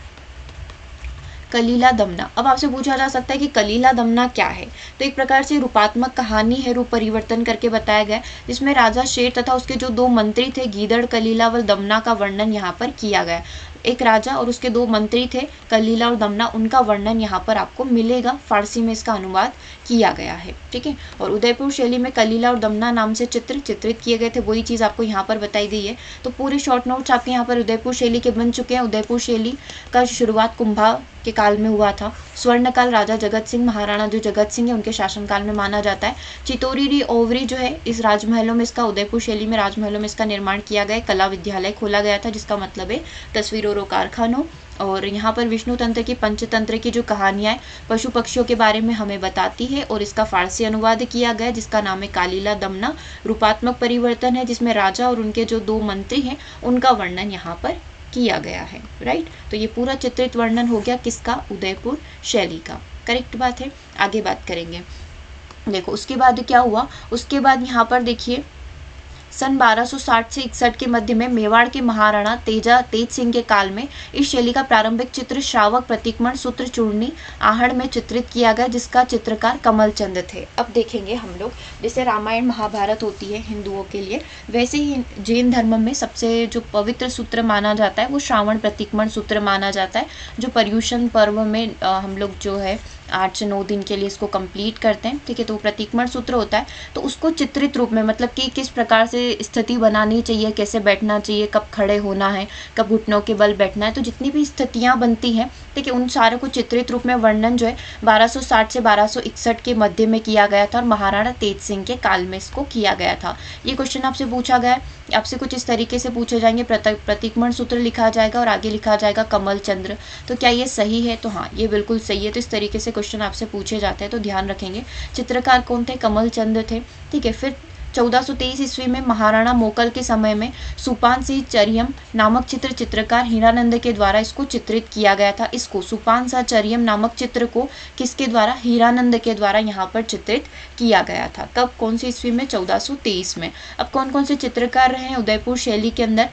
कलीला दमना। अब आपसे पूछा जा सकता है कि कलीला दमना क्या है, तो एक प्रकार से रूपात्मक कहानी है, रूप परिवर्तन करके बताया गया, जिसमें राजा शेर तथा उसके जो 2 मंत्री थे गीदड़, कलीला व दमना का वर्णन यहाँ पर किया गया। एक राजा और उसके 2 मंत्री थे कलीला और दमना, उनका वर्णन यहाँ पर आपको मिलेगा। फारसी में इसका अनुवाद किया गया है, ठीक है। और उदयपुर शैली में कलीला और दमना नाम से चित्रित किए गए थे, वही चीज़ आपको यहाँ पर बताई गई है। तो पूरे शॉर्ट नोट्स आपके यहाँ पर उदयपुर शैली के बन चुके हैं। उदयपुर शैली का शुरुआत कुंभा के काल में हुआ था। स्वर्णकाल राजा जगत सिंह महाराणा जो जगत सिंह है उनके शासनकाल में माना जाता है। चितौरी ओवरी जो है इस राजमहलों में इसका उदयपुर शैली में राजमहलों में इसका निर्माण किया गया। कला विद्यालय खोला गया था, जिसका मतलब है तस्वीरों और कारखानों। और यहाँ पर विष्णु तंत्र की पंचतंत्र की जो कहानियाँ पशु पक्षियों के बारे में हमें बताती है, और इसका फारसी अनुवाद किया गया जिसका नाम है कालीला दमना। रूपात्मक परिवर्तन है जिसमें राजा और उनके जो 2 मंत्री हैं उनका वर्णन यहाँ पर किया गया है, राइट। तो ये पूरा चित्रित वर्णन हो गया किसका, उदयपुर शैली का। करेक्ट बात है। आगे बात करेंगे। देखो उसके बाद क्या हुआ, उसके बाद यहाँ पर देखिए सन 1260 से 61 के मध्य में मेवाड़ के महाराणा तेज सिंह के काल में इस शैली का प्रारंभिक चित्र श्रावक, प्रतीकमण, सूत्र, चूर्णी, आहड़ में चित्रित किया गया, जिसका चित्रकार कमल चंद थे। अब देखेंगे हम लोग, जैसे रामायण महाभारत होती है हिंदुओं के लिए, वैसे ही जैन धर्म में सबसे जो पवित्र सूत्र माना जाता है वो श्रावण प्रतीकमण सूत्र माना जाता है, जो पर्युषण पर्व में हम लोग जो है 8 से 9 दिन के लिए इसको कंप्लीट करते हैं, ठीक है। तो प्रतीकमण सूत्र होता है, तो उसको चित्रित रूप में मतलब कि किस प्रकार से स्थिति बनानी चाहिए, कैसे बैठना चाहिए, कब खड़े होना है, कब घुटनों के बल बैठना है, तो जितनी भी स्थितियां बनती हैं, ठीक है, उन सारे को चित्रित रूप में वर्णन जो है 1260 से 1261 के मध्य में किया गया था, और महाराणा तेज सिंह के काल में इसको किया गया था। ये क्वेश्चन आपसे पूछा गया है, आपसे कुछ इस तरीके से पूछे जाएंगे, प्रतीकमण सूत्र लिखा जाएगा और आगे लिखा जाएगा कमल चंद्र। तो क्या ये सही है, तो हाँ ये बिल्कुल सही है। तो इस तरीके से क्वेश्चन आपसे पूछे जाते हैं, तो ध्यान रखेंगे। चित्रकार कौन थे, कमल चंद्र थे, ठीक है। फिर 1423 ईस्वी में महाराणा मोकल के समय में सुपान सिंह चरियम नामक चित्रकार हीरानंद के द्वारा इसको चित्रित किया गया था। इसको सुपान सा चरियम नामक चित्र को किसके द्वारा, हीरानंद के द्वारा यहाँ पर चित्रित किया गया था। कब, कौन सी ईस्वी में, 1423 में। अब कौन कौन से चित्रकार रहे हैं उदयपुर शैली के अंदर,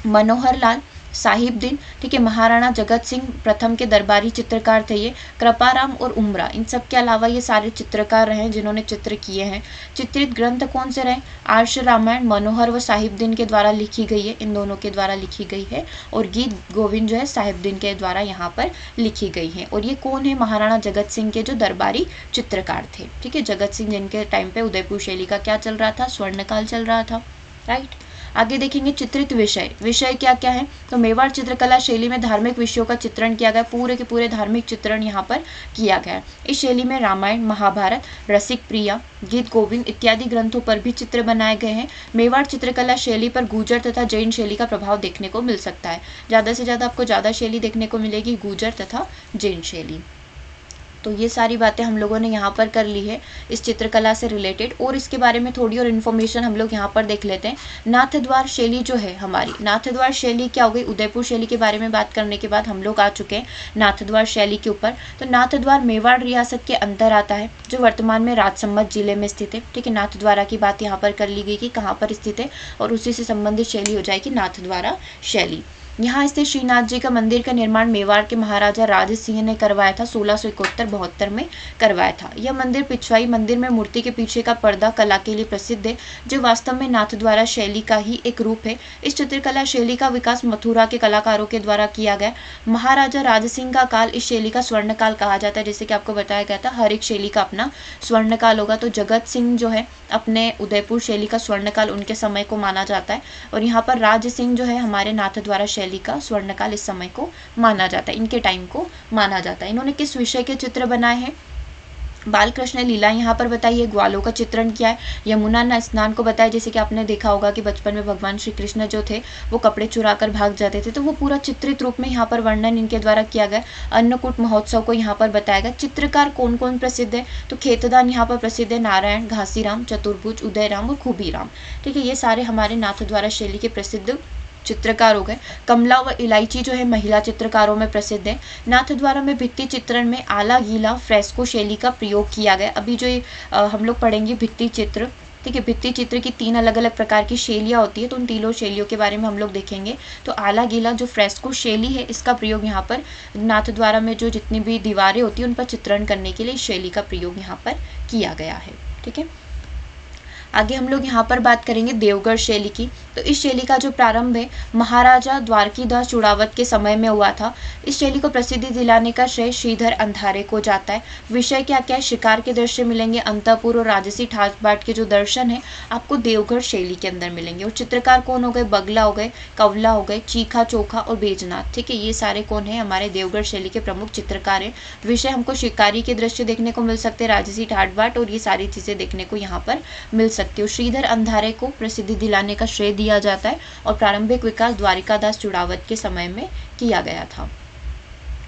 मनोहर लाल, साहिबदीन, ठीक है, महाराणा जगत सिंह प्रथम के दरबारी चित्रकार थे ये, कृपाराम और उमरा, इन सब के अलावा ये सारे चित्रकार रहे जिन्होंने चित्र किए हैं। चित्रित ग्रंथ कौन से रहे, आर्ष रामायण मनोहर व साहिबदीन के द्वारा लिखी गई है, इन दोनों के द्वारा लिखी गई है, और गीत गोविंद जो है साहिबदीन के द्वारा यहाँ पर लिखी गई है। और ये कौन है, महाराणा जगत सिंह के जो दरबारी चित्रकार थे, ठीक है। जगत सिंह जिनके टाइम पे उदयपुर शैली का क्या चल रहा था, स्वर्णकाल चल रहा था, राइट। आगे देखेंगे चित्रित विषय क्या क्या है, तो मेवाड़ चित्रकला शैली में धार्मिक विषयों का चित्रण किया गया, पूरे के पूरे धार्मिक चित्रण यहाँ पर किया गया। इस शैली में रामायण, महाभारत, रसिक प्रिया, गीत गोविंद इत्यादि ग्रंथों पर भी चित्र बनाए गए हैं। मेवाड़ चित्रकला शैली पर गुर्जर तथा जैन शैली का प्रभाव देखने को मिल सकता है। ज़्यादा से ज़्यादा आपको ज़्यादा शैली देखने को मिलेगी गुर्जर तथा जैन शैली। तो ये सारी बातें हम लोगों ने यहाँ पर कर ली है इस चित्रकला से रिलेटेड, और इसके बारे में थोड़ी और इन्फॉर्मेशन हम लोग यहाँ पर देख लेते हैं। नाथद्वार शैली जो है हमारी, नाथद्वार शैली क्या हो गई, उदयपुर शैली के बारे में बात करने के बाद हम लोग आ चुके हैं नाथद्वार शैली के ऊपर। तो नाथद्वार मेवाड़ रियासत के अंदर आता है, जो वर्तमान में राजसमंद जिले में स्थित है, ठीक है। नाथद्वारा की बात यहाँ पर कर ली गई कि कहाँ पर स्थित है, और उसी से संबंधित शैली हो जाएगी नाथद्वारा शैली। यहाँ स्थित श्रीनाथ जी का मंदिर का निर्माण मेवाड़ के महाराजा राज सिंह ने करवाया था, 1671-72 में करवाया था। यह मंदिर पिछवाई मंदिर में मूर्ति के पीछे का पर्दा कला के लिए प्रसिद्ध है, जो वास्तव में नाथद्वारा शैली का ही एक रूप है। इस चित्रकला शैली का विकास मथुरा के कलाकारों के द्वारा किया गया। महाराजा राज सिंह का काल इस शैली का स्वर्णकाल कहा जाता है, जैसे कि आपको बताया गया था हर एक शैली का अपना स्वर्णकाल होगा। तो जगत सिंह जो है अपने उदयपुर शैली का स्वर्णकाल उनके समय को माना जाता है, और यहाँ पर राज सिंह जो है हमारे नाथद्वारा शैली का स्वर्णकाल इस समय को माना जाता है, इनके टाइम को माना जाता है। इन्होंने किस विषय के चित्र बनाए हैं, बालकृष्ण लीला यहाँ पर बताई है, ग्वालों का चित्रण किया है, यमुना स्नान को बताया, जैसे कि आपने देखा होगा कि बचपन में भगवान श्री कृष्ण जो थे वो कपड़े चुरा कर भाग जाते थे, तो वो पूरा चित्रित रूप में यहाँ पर वर्णन इनके द्वारा किया गया। अन्नकूट महोत्सव को यहाँ पर बताया गया। चित्रकार कौन कौन प्रसिद्ध है, तो खेतदान यहाँ पर प्रसिद्ध है, नारायण, घासीराम, चतुर्भुज, उदयराम और खूबीराम, ठीक है। ये सारे हमारे नाथद्वारा शैली के प्रसिद्ध चित्रकार हो गए। कमला व इलायची जो है महिला चित्रकारों में प्रसिद्ध है। नाथद्वारा में भित्ति चित्रण में आला गीला फ्रेस्को शैली का प्रयोग किया गया। अभी जो हम लोग पढ़ेंगे भित्ति चित्र, ठीक है। भित्ति चित्र की 3 अलग अलग प्रकार की शैलियाँ होती है, तो उन तीनों शैलियों के बारे में हम लोग देखेंगे। तो आला गीला जो फ्रेस्को शैली है, इसका प्रयोग यहाँ पर नाथद्वारा में जो जितनी भी दीवारें होती है उन पर चित्रण करने के लिए शैली का प्रयोग यहाँ पर किया गया है। ठीक है। आगे हम लोग यहाँ पर बात करेंगे देवगढ़ शैली की। तो इस शैली का जो प्रारंभ है महाराजा द्वारकीदास चूड़ावत के समय में हुआ था। इस शैली को प्रसिद्धि दिलाने का श्रेय श्रीधर अंधारे को जाता है। विषय क्या क्या है, शिकार के दृश्य मिलेंगे, अंतःपुर और राजसी ठाट बाट के जो दर्शन है आपको देवगढ़ शैली के अंदर मिलेंगे। और चित्रकार कौन हो गए, बगला हो गए, कवला हो गए, चीखा चोखा और बेजनाथ। ठीक है, ये सारे कौन है, हमारे देवगढ़ शैली के प्रमुख चित्रकार हैं। विषय हमको शिकारी के दृश्य देखने को मिल सकते हैं, राजसी ठाट बाट और ये सारी चीजें देखने को यहाँ पर मिल सकती है। श्रीधर अंधारे को प्रसिद्धि दिलाने का श्रेय दिया जाता है और प्रारंभिक विकास द्वारिकादास चूड़ावत के समय में किया गया था।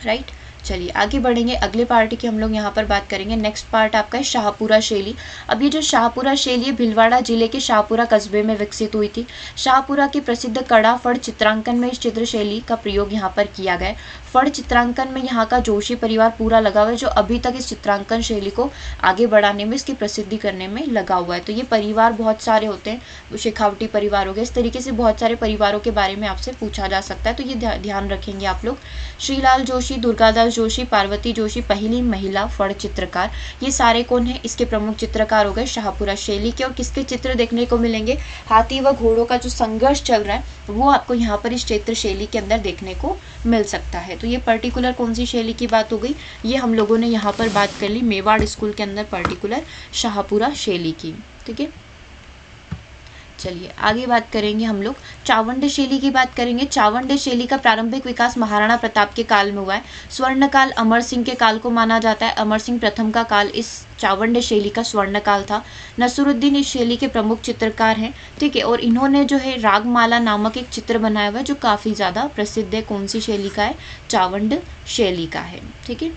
राइट, चलिए आगे बढ़ेंगे। अगले पार्ट की हम लोग यहाँ पर बात करेंगे। नेक्स्ट पार्ट आपका है शाहपुरा शैली। अब ये जो शाहपुरा शैली भिलवाड़ा जिले के शाहपुरा कस्बे में विकसित हुई थी। शाहपुरा की प्रसिद्ध कड़ा फड़ चित्रांकन में इस चित्र शैली का प्रयोग यहाँ पर किया गया। फड़ चित्रांकन में यहाँ का जोशी परिवार पूरा लगा हुआ है, जो अभी तक इस चित्रांकन शैली को आगे बढ़ाने में, इसकी प्रसिद्धि करने में लगा हुआ है। तो ये परिवार बहुत सारे होते हैं, शेखावटी परिवार हो गए, इस तरीके से बहुत सारे परिवारों के बारे में आपसे पूछा जा सकता है, तो ये ध्यान रखेंगे आप लोग। श्रीलाल जोशी, दुर्गादास जोशी, पार्वती जोशी पहली महिला फड़ चित्रकार, ये सारे कौन है, इसके प्रमुख चित्रकार हो गए शाहपुरा शैली के। और किसके चित्र देखने को मिलेंगे, हाथी व घोड़ों का जो संघर्ष चल रहा है वो आपको यहाँ पर इस चित्र शैली के अंदर देखने को मिल सकता है। तो ये पर्टिकुलर कौन सी शैली की बात हो गई, ये हम लोगों ने यहाँ पर बात कर ली मेवाड़ स्कूल के अंदर पर्टिकुलर शाहपुरा शैली की। ठीक है, चलिए आगे बात करेंगे हम लोग चावंड शैली की बात करेंगे। चावंड शैली का प्रारंभिक विकास महाराणा प्रताप के काल में हुआ है। स्वर्ण काल अमर सिंह के काल को माना जाता है। अमर सिंह प्रथम का काल इस चावंड शैली का स्वर्ण काल था। नसरुद्दीन इस शैली के प्रमुख चित्रकार हैं। ठीक है, और इन्होंने जो है रागमाला नामक एक चित्र बनाया हुआ है जो काफी ज्यादा प्रसिद्ध है। कौन सी शैली का है, चावंड शैली का है। ठीक है,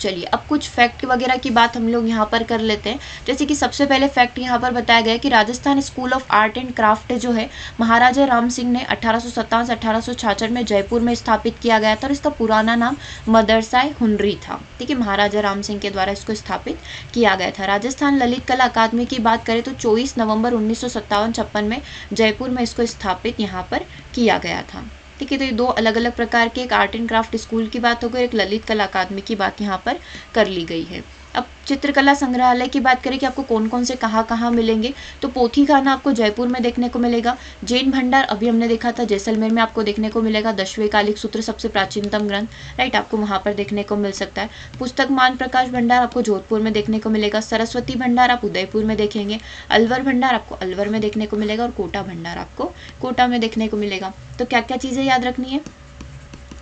चलिए अब कुछ फैक्ट वगैरह की बात हम लोग यहाँ पर कर लेते हैं। जैसे कि सबसे पहले फैक्ट यहाँ पर बताया गया है कि Rajasthan school of art and craft जो है महाराजा राम सिंह ने 1857-1866 में जयपुर में स्थापित किया गया था और इसका पुराना नाम मदरसाए हुनरी था। ठीक है, महाराजा राम सिंह के द्वारा इसको स्थापित किया गया था। राजस्थान ललित कला अकादमी की बात करें तो 24 नवंबर 1957-56 में जयपुर में इसको स्थापित यहाँ पर किया गया था। ठीक है, तो ये दो अलग अलग प्रकार के, एक आर्ट एंड क्राफ्ट स्कूल की बात हो गई, एक ललित कला अकादमी की बात यहाँ पर कर ली गई है। अब चित्रकला संग्रहालय की बात करें कि आपको कौन कौन से कहाँ मिलेंगे, तो पोथी खाना आपको जयपुर में देखने को मिलेगा। जैन भंडार अभी हमने देखा था जैसलमेर में आपको देखने को मिलेगा। 10वें कालिक सूत्र सबसे प्राचीनतम ग्रंथ, राइट, आपको वहां पर देखने को मिल सकता है। पुस्तक मान प्रकाश भंडार आपको जोधपुर में देखने को मिलेगा। सरस्वती भंडार आप उदयपुर में देखेंगे। अलवर भंडार आपको अलवर में देखने को मिलेगा और कोटा भंडार आपको कोटा में देखने को मिलेगा। तो क्या क्या चीजें याद रखनी है,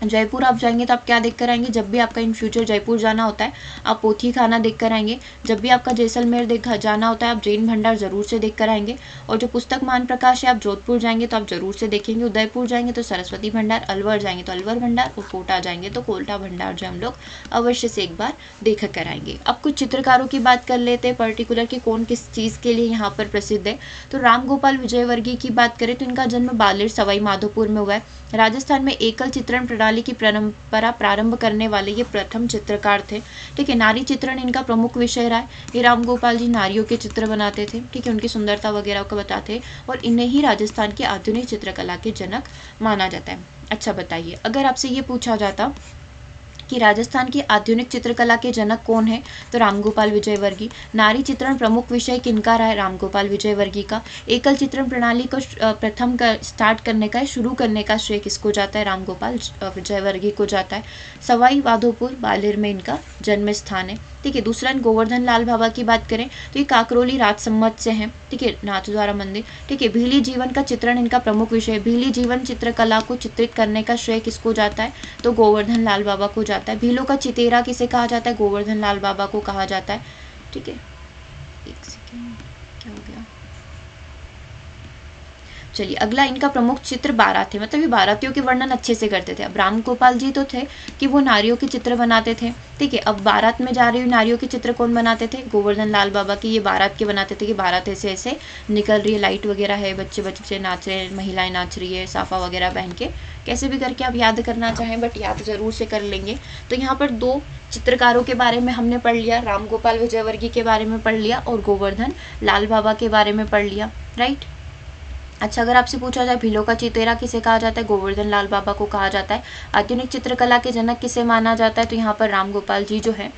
जयपुर आप जाएंगे तो आप क्या देख कर आएंगे, जब भी आपका इन फ्यूचर जयपुर जाना होता है आप पोथी खाना देख कर आएंगे। जब भी आपका जैसलमेर जाना होता है आप जैन भंडार जरूर से देख कर आएंगे। और जो पुस्तक मान प्रकाश है आप जोधपुर जाएंगे तो आप जरूर से देखेंगे। उदयपुर जाएंगे तो सरस्वती भंडार, अलवर जाएंगे तो अलवर भंडार और कोटा जाएंगे तो कोटा भंडार जो हम लोग अवश्य से एक बार देख कर आएंगे। अब कुछ चित्रकारों की बात कर लेते हैं पर्टिकुलर की कौन किस चीज के लिए यहाँ पर प्रसिद्ध है। तो राम गोपाल विजयवर्गीय की बात करें तो इनका जन्म बालेर सवाई माधोपुर में हुआ है। राजस्थान में एकल चित्रण प्रणाली की परंपरा प्रारंभ करने वाले ये प्रथम चित्रकार थे। ठीक है, नारी चित्रण इनका प्रमुख विषय रहा है। ये राम गोपाल जी नारियों के चित्र बनाते थे। ठीक है, उनकी सुंदरता वगैरह को बताते और इन्हें ही राजस्थान की आधुनिक चित्रकला के जनक माना जाता है। अच्छा बताइए, अगर आपसे ये पूछा जाता कि राजस्थान की आधुनिक चित्रकला के जनक कौन है, तो रामगोपाल विजयवर्गीय। नारी चित्रण प्रमुख विषय किनका रहा है, रामगोपाल विजयवर्गीय का। एकल चित्रण प्रणाली को प्रथम स्टार्ट करने का, शुरू करने का श्रेय किसको जाता है, रामगोपाल विजयवर्गीय को जाता है। सवाई माधोपुर बालेर में इनका जन्म स्थान है। ठीक है, दूसरा गोवर्धन लाल बाबा की बात करें तो ये काकरोली राजसम्मत से हैं। ठीक है, नाथद्वारा मंदिर। ठीक है, भीली जीवन का चित्रण इनका प्रमुख विषय है। भीली जीवन चित्रकला को चित्रित करने का श्रेय किसको जाता है, तो गोवर्धन लाल बाबा को जाता है। भीलों का चितेरा किसे कहा जाता है, गोवर्धन लाल बाबा को कहा जाता है। ठीक है, एक सेकेंड, क्या हो गया, चलिए अगला, इनका प्रमुख चित्र बारात थे, मतलब ये बारातियों के वर्णन अच्छे से करते थे। अब राम गोपाल जी तो थे कि वो नारियों के चित्र बनाते थे, ठीक है। अब बारात में जा रही हुई नारियों के चित्र कौन बनाते थे? गोवर्धन लाल बाबा की ये बारात के बनाते थे कि बारात ऐसे ऐसे निकल रही है, लाइट वगैरह है, बच्चे बच्चे नाच रहे हैं, महिलाएं नाच रही है, साफा वगैरह पहन के, कैसे भी करके आप याद करना चाहें बट याद जरूर से कर लेंगे। तो यहाँ पर दो चित्रकारों के बारे में हमने पढ़ लिया, राम गोपाल विजयवर्गीय के बारे में पढ़ लिया और गोवर्धन लाल बाबा के बारे में पढ़ लिया, राइट। अच्छा, अगर आपसे पूछा जाए भीलों का चितेरा किसे कहा जाता है? गोवर्धन लाल बाबा को कहा जाता है। आधुनिक चित्रकला के जनक किसे माना जाता है? तो यहाँ पर राम गोपाल जी जो है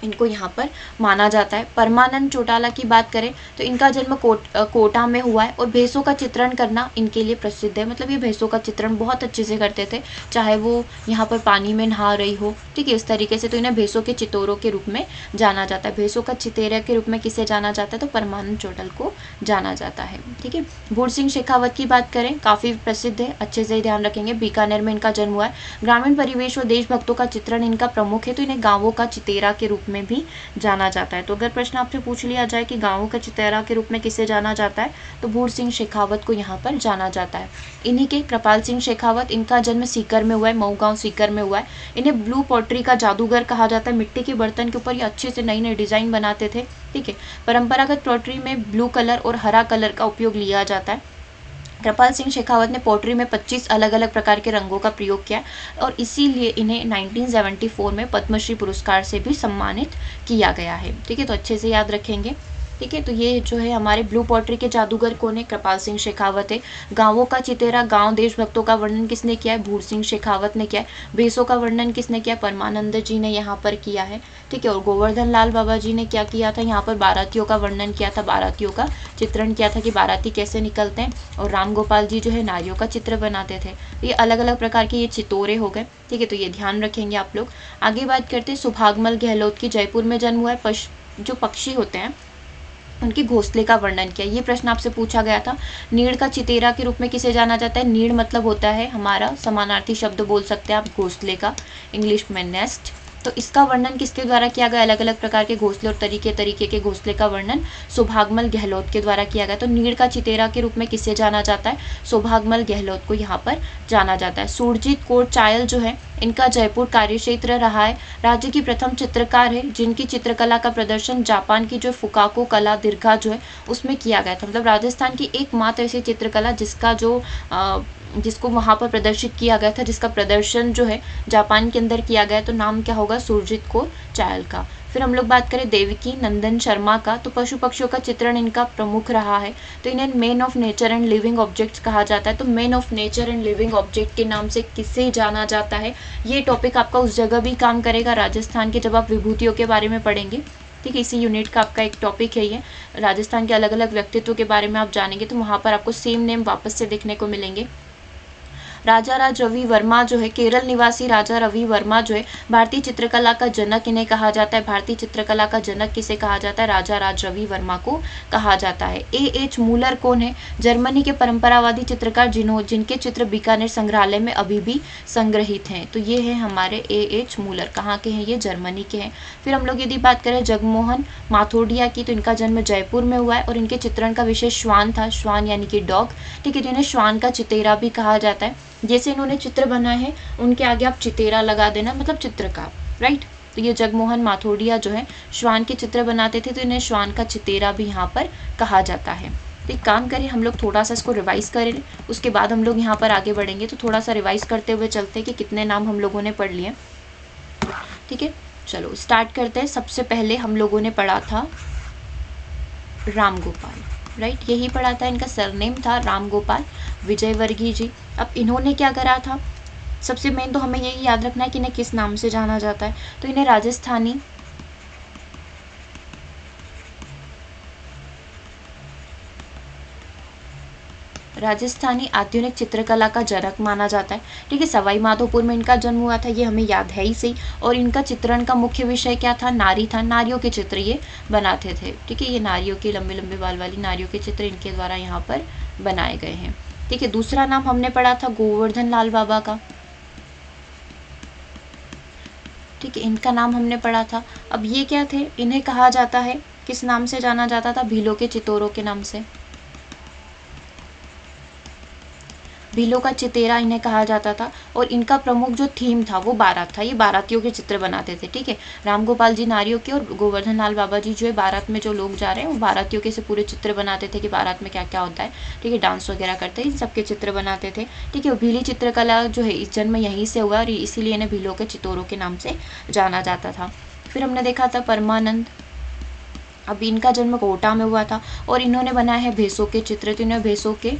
इनको यहाँ पर माना जाता है। परमानंद चौटाला की बात करें तो इनका जन्म कोटा में हुआ है और भैंसों का चित्रण करना इनके लिए प्रसिद्ध है, मतलब ये भैंसों का चित्रण बहुत अच्छे से करते थे, चाहे वो यहाँ पर पानी में नहा रही हो, ठीक है, इस तरीके से। तो इन्हें भैंसों के चितोरों के रूप में जाना जाता है। भैंसों का चितेरा के रूप में किसे जाना जाता है? तो परमानंद चौटाल को जाना जाता है, ठीक है। भूर सिंह शेखावत की बात करें, काफ़ी प्रसिद्ध है, अच्छे से ध्यान रखेंगे। बीकानेर में इनका जन्म हुआ है। ग्रामीण परिवेश और देशभक्तों का चित्रण इनका प्रमुख है, तो इन्हें गाँवों का चितेरा के रूप में भी जाना जाता है। तो अगर प्रश्न आपसे पूछ लिया जाए कि गाँवों का चितेरा के रूप में किसे जाना जाता है, तो भूर सिंह शेखावत को यहाँ पर जाना जाता है। इन्हीं के कृपाल सिंह शेखावत, इनका जन्म सीकर में हुआ है, मऊ गाँव सीकर में हुआ है। इन्हें ब्लू पॉटरी का जादूगर कहा जाता है। मिट्टी के बर्तन के ऊपर ये अच्छे से नई नई डिजाइन बनाते थे, ठीक है। परंपरागत पॉटरी में ब्लू कलर और हरा कलर का उपयोग लिया जाता है। कृपाल सिंह शेखावत ने पोट्री में 25 अलग अलग प्रकार के रंगों का प्रयोग किया और इसीलिए इन्हें 1974 में पद्मश्री पुरस्कार से भी सम्मानित किया गया है, ठीक है। तो अच्छे से याद रखेंगे, ठीक है। तो ये जो है हमारे ब्लू पॉटरी के जादूगर कौन है? कृपाल सिंह शेखावत है। गांवों का चितेरा, गांव देशभक्तों का वर्णन किसने किया है? भूर सिंह शेखावत ने किया है। भैंसों का वर्णन किसने किया? परमानंद जी ने यहाँ पर किया है, ठीक है। और गोवर्धन लाल बाबा जी ने क्या किया था? यहाँ पर बारातियों का वर्णन किया था, बारातियों का चित्रण किया था कि बाराती कैसे निकलते हैं। और राम गोपाल जी जो है नारियों का चित्र बनाते थे। ये अलग अलग प्रकार के ये चितोरे हो गए, ठीक है। तो ये ध्यान रखेंगे आप लोग। आगे बात करते हैं सुभागमल गहलोत की, जयपुर में जन्म हुआ है। जो पक्षी होते हैं उनके घोंसले का वर्णन किया, ये प्रश्न आपसे पूछा गया था। नीड़ का चितेरा के रूप में किसे जाना जाता है? नीड़ मतलब होता है हमारा समानार्थी शब्द बोल सकते हैं आप घोंसले का, इंग्लिश में नेस्ट। तो इसका वर्णन किसके द्वारा किया गया? अलग अलग प्रकार के घोंसले और तरीके तरीके के घोंसले का वर्णन सुभागमल गहलोत के द्वारा किया गया। तो नीड़ का चितेरा के रूप में किसे जाना जाता है? सुभागमल गहलोत को यहाँ पर जाना जाता है। सुरजीत कौर चायल जो है इनका जयपुर कार्यक्षेत्र रहा है। राज्य की प्रथम चित्रकार है जिनकी चित्रकला का प्रदर्शन जापान की जो फुकाको कला दीर्घा जो है उसमें किया गया था। मतलब राजस्थान की एकमात्र ऐसी चित्रकला जिसको वहाँ पर प्रदर्शित किया गया था, जिसका प्रदर्शन जो है जापान के अंदर किया गया। तो नाम क्या होगा? सुरजीत कौर चायल का। फिर हम लोग बात करें देवकी नंदन शर्मा का, तो पशु पक्षियों का चित्रण इनका प्रमुख रहा है। तो इन्हें man of nature and living objects कहा जाता है। तो man of nature and living object के नाम से किसे जाना जाता है? ये टॉपिक आपका उस जगह भी काम करेगा राजस्थान के, जब आप विभूतियों के बारे में पढ़ेंगे, ठीक है। इसी यूनिट का आपका एक टॉपिक है ये, राजस्थान के अलग अलग व्यक्तित्व के बारे में आप जानेंगे, तो वहाँ पर आपको सेम नेम वापस से देखने को मिलेंगे। राजा राज रवि वर्मा जो है, केरल निवासी राजा रवि वर्मा जो है भारतीय चित्रकला का जनक इन्हें कहा जाता है। भारतीय चित्रकला का जनक किसे कहा जाता है? राजा राज रवि वर्मा को कहा जाता है। एएच मूलर कौन है? जर्मनी के परंपरावादी चित्रकार जिनके चित्र बीकानेर संग्रहालय में अभी भी संग्रहित हैं। तो ये है हमारे एएच मूलर। कहाँ के हैं ये? जर्मनी के हैं। फिर हम लोग यदि बात करें जगमोहन माथोडिया की, तो इनका जन्म जयपुर में हुआ है और इनके चित्रण का विषय श्वान था, श्वान यानी कि डॉग, ठीक है। जिन्हें श्वान का चितेरा भी कहा जाता है। जैसे इन्होंने चित्र बनाए हैं उनके आगे आप चितेरा लगा देना, मतलब चित्रकार, राइट। तो ये जगमोहन माथोडिया जो है श्वान के चित्र बनाते थे, तो इन्हें श्वान का चितेरा भी यहाँ पर कहा जाता है। तो एक काम करें, हम लोग थोड़ा सा इसको रिवाइज करें, उसके बाद हम लोग यहाँ पर आगे बढ़ेंगे। तो थोड़ा सा रिवाइज करते हुए चलते हैं कि कितने नाम हम लोगों ने पढ़ लिए, ठीक है। चलो स्टार्ट करते हैं। सबसे पहले हम लोगों ने पढ़ा था राम गोपाल, राइट, यही पढ़ा था। इनका सरनेम था राम गोपाल विजयवर्गीय जी। अब इन्होंने क्या करा था? सबसे मेन तो हमें यही याद रखना है कि इन्हें किस नाम से जाना जाता है। तो इन्हें राजस्थानी आधुनिक चित्रकला का जनक माना जाता है, ठीक है। सवाई माधोपुर में इनका जन्म हुआ था, ये हमें याद है ही सही। और इनका चित्रण का मुख्य विषय क्या था? नारी था, नारियों के चित्र ये बनाते थे, ठीक है। ये नारियों के लंबे लंबे बाल वाली नारियों के चित्र इनके द्वारा यहाँ पर बनाए गए हैं, ठीक है। दूसरा नाम हमने पढ़ा था गोवर्धन लाल बाबा का, ठीक है। इनका नाम हमने पढ़ा था। अब ये क्या थे? इन्हें कहा जाता है, किस नाम से जाना जाता था? भीलों के चितोरों के नाम से, भीलों का चितेरा इन्हें कहा जाता था। और इनका प्रमुख जो थीम था वो बारात था, ये बारातियों के चित्र बनाते थे। ठीक है, राम गोपाल जी नारियों के और गोवर्धन लाल बाबा जी जो है बारात में जो लोग जा रहे हैं वो बारातियों के से पूरे चित्र बनाते थे कि बारात में क्या क्या होता है। ठीक है, डांस वगैरह करते हैं, इन सबके चित्र बनाते थे। ठीक है, भीली चित्रकला जो है इस जन्म यहीं से हुआ और इसीलिए इन्हें भीलों के चितौरों के नाम से जाना जाता था। फिर हमने देखा था परमानंद, अब इनका जन्म कोटा में हुआ था और इन्होंने बनाया है भेसों के चित्र, तो इन्हें भेसों के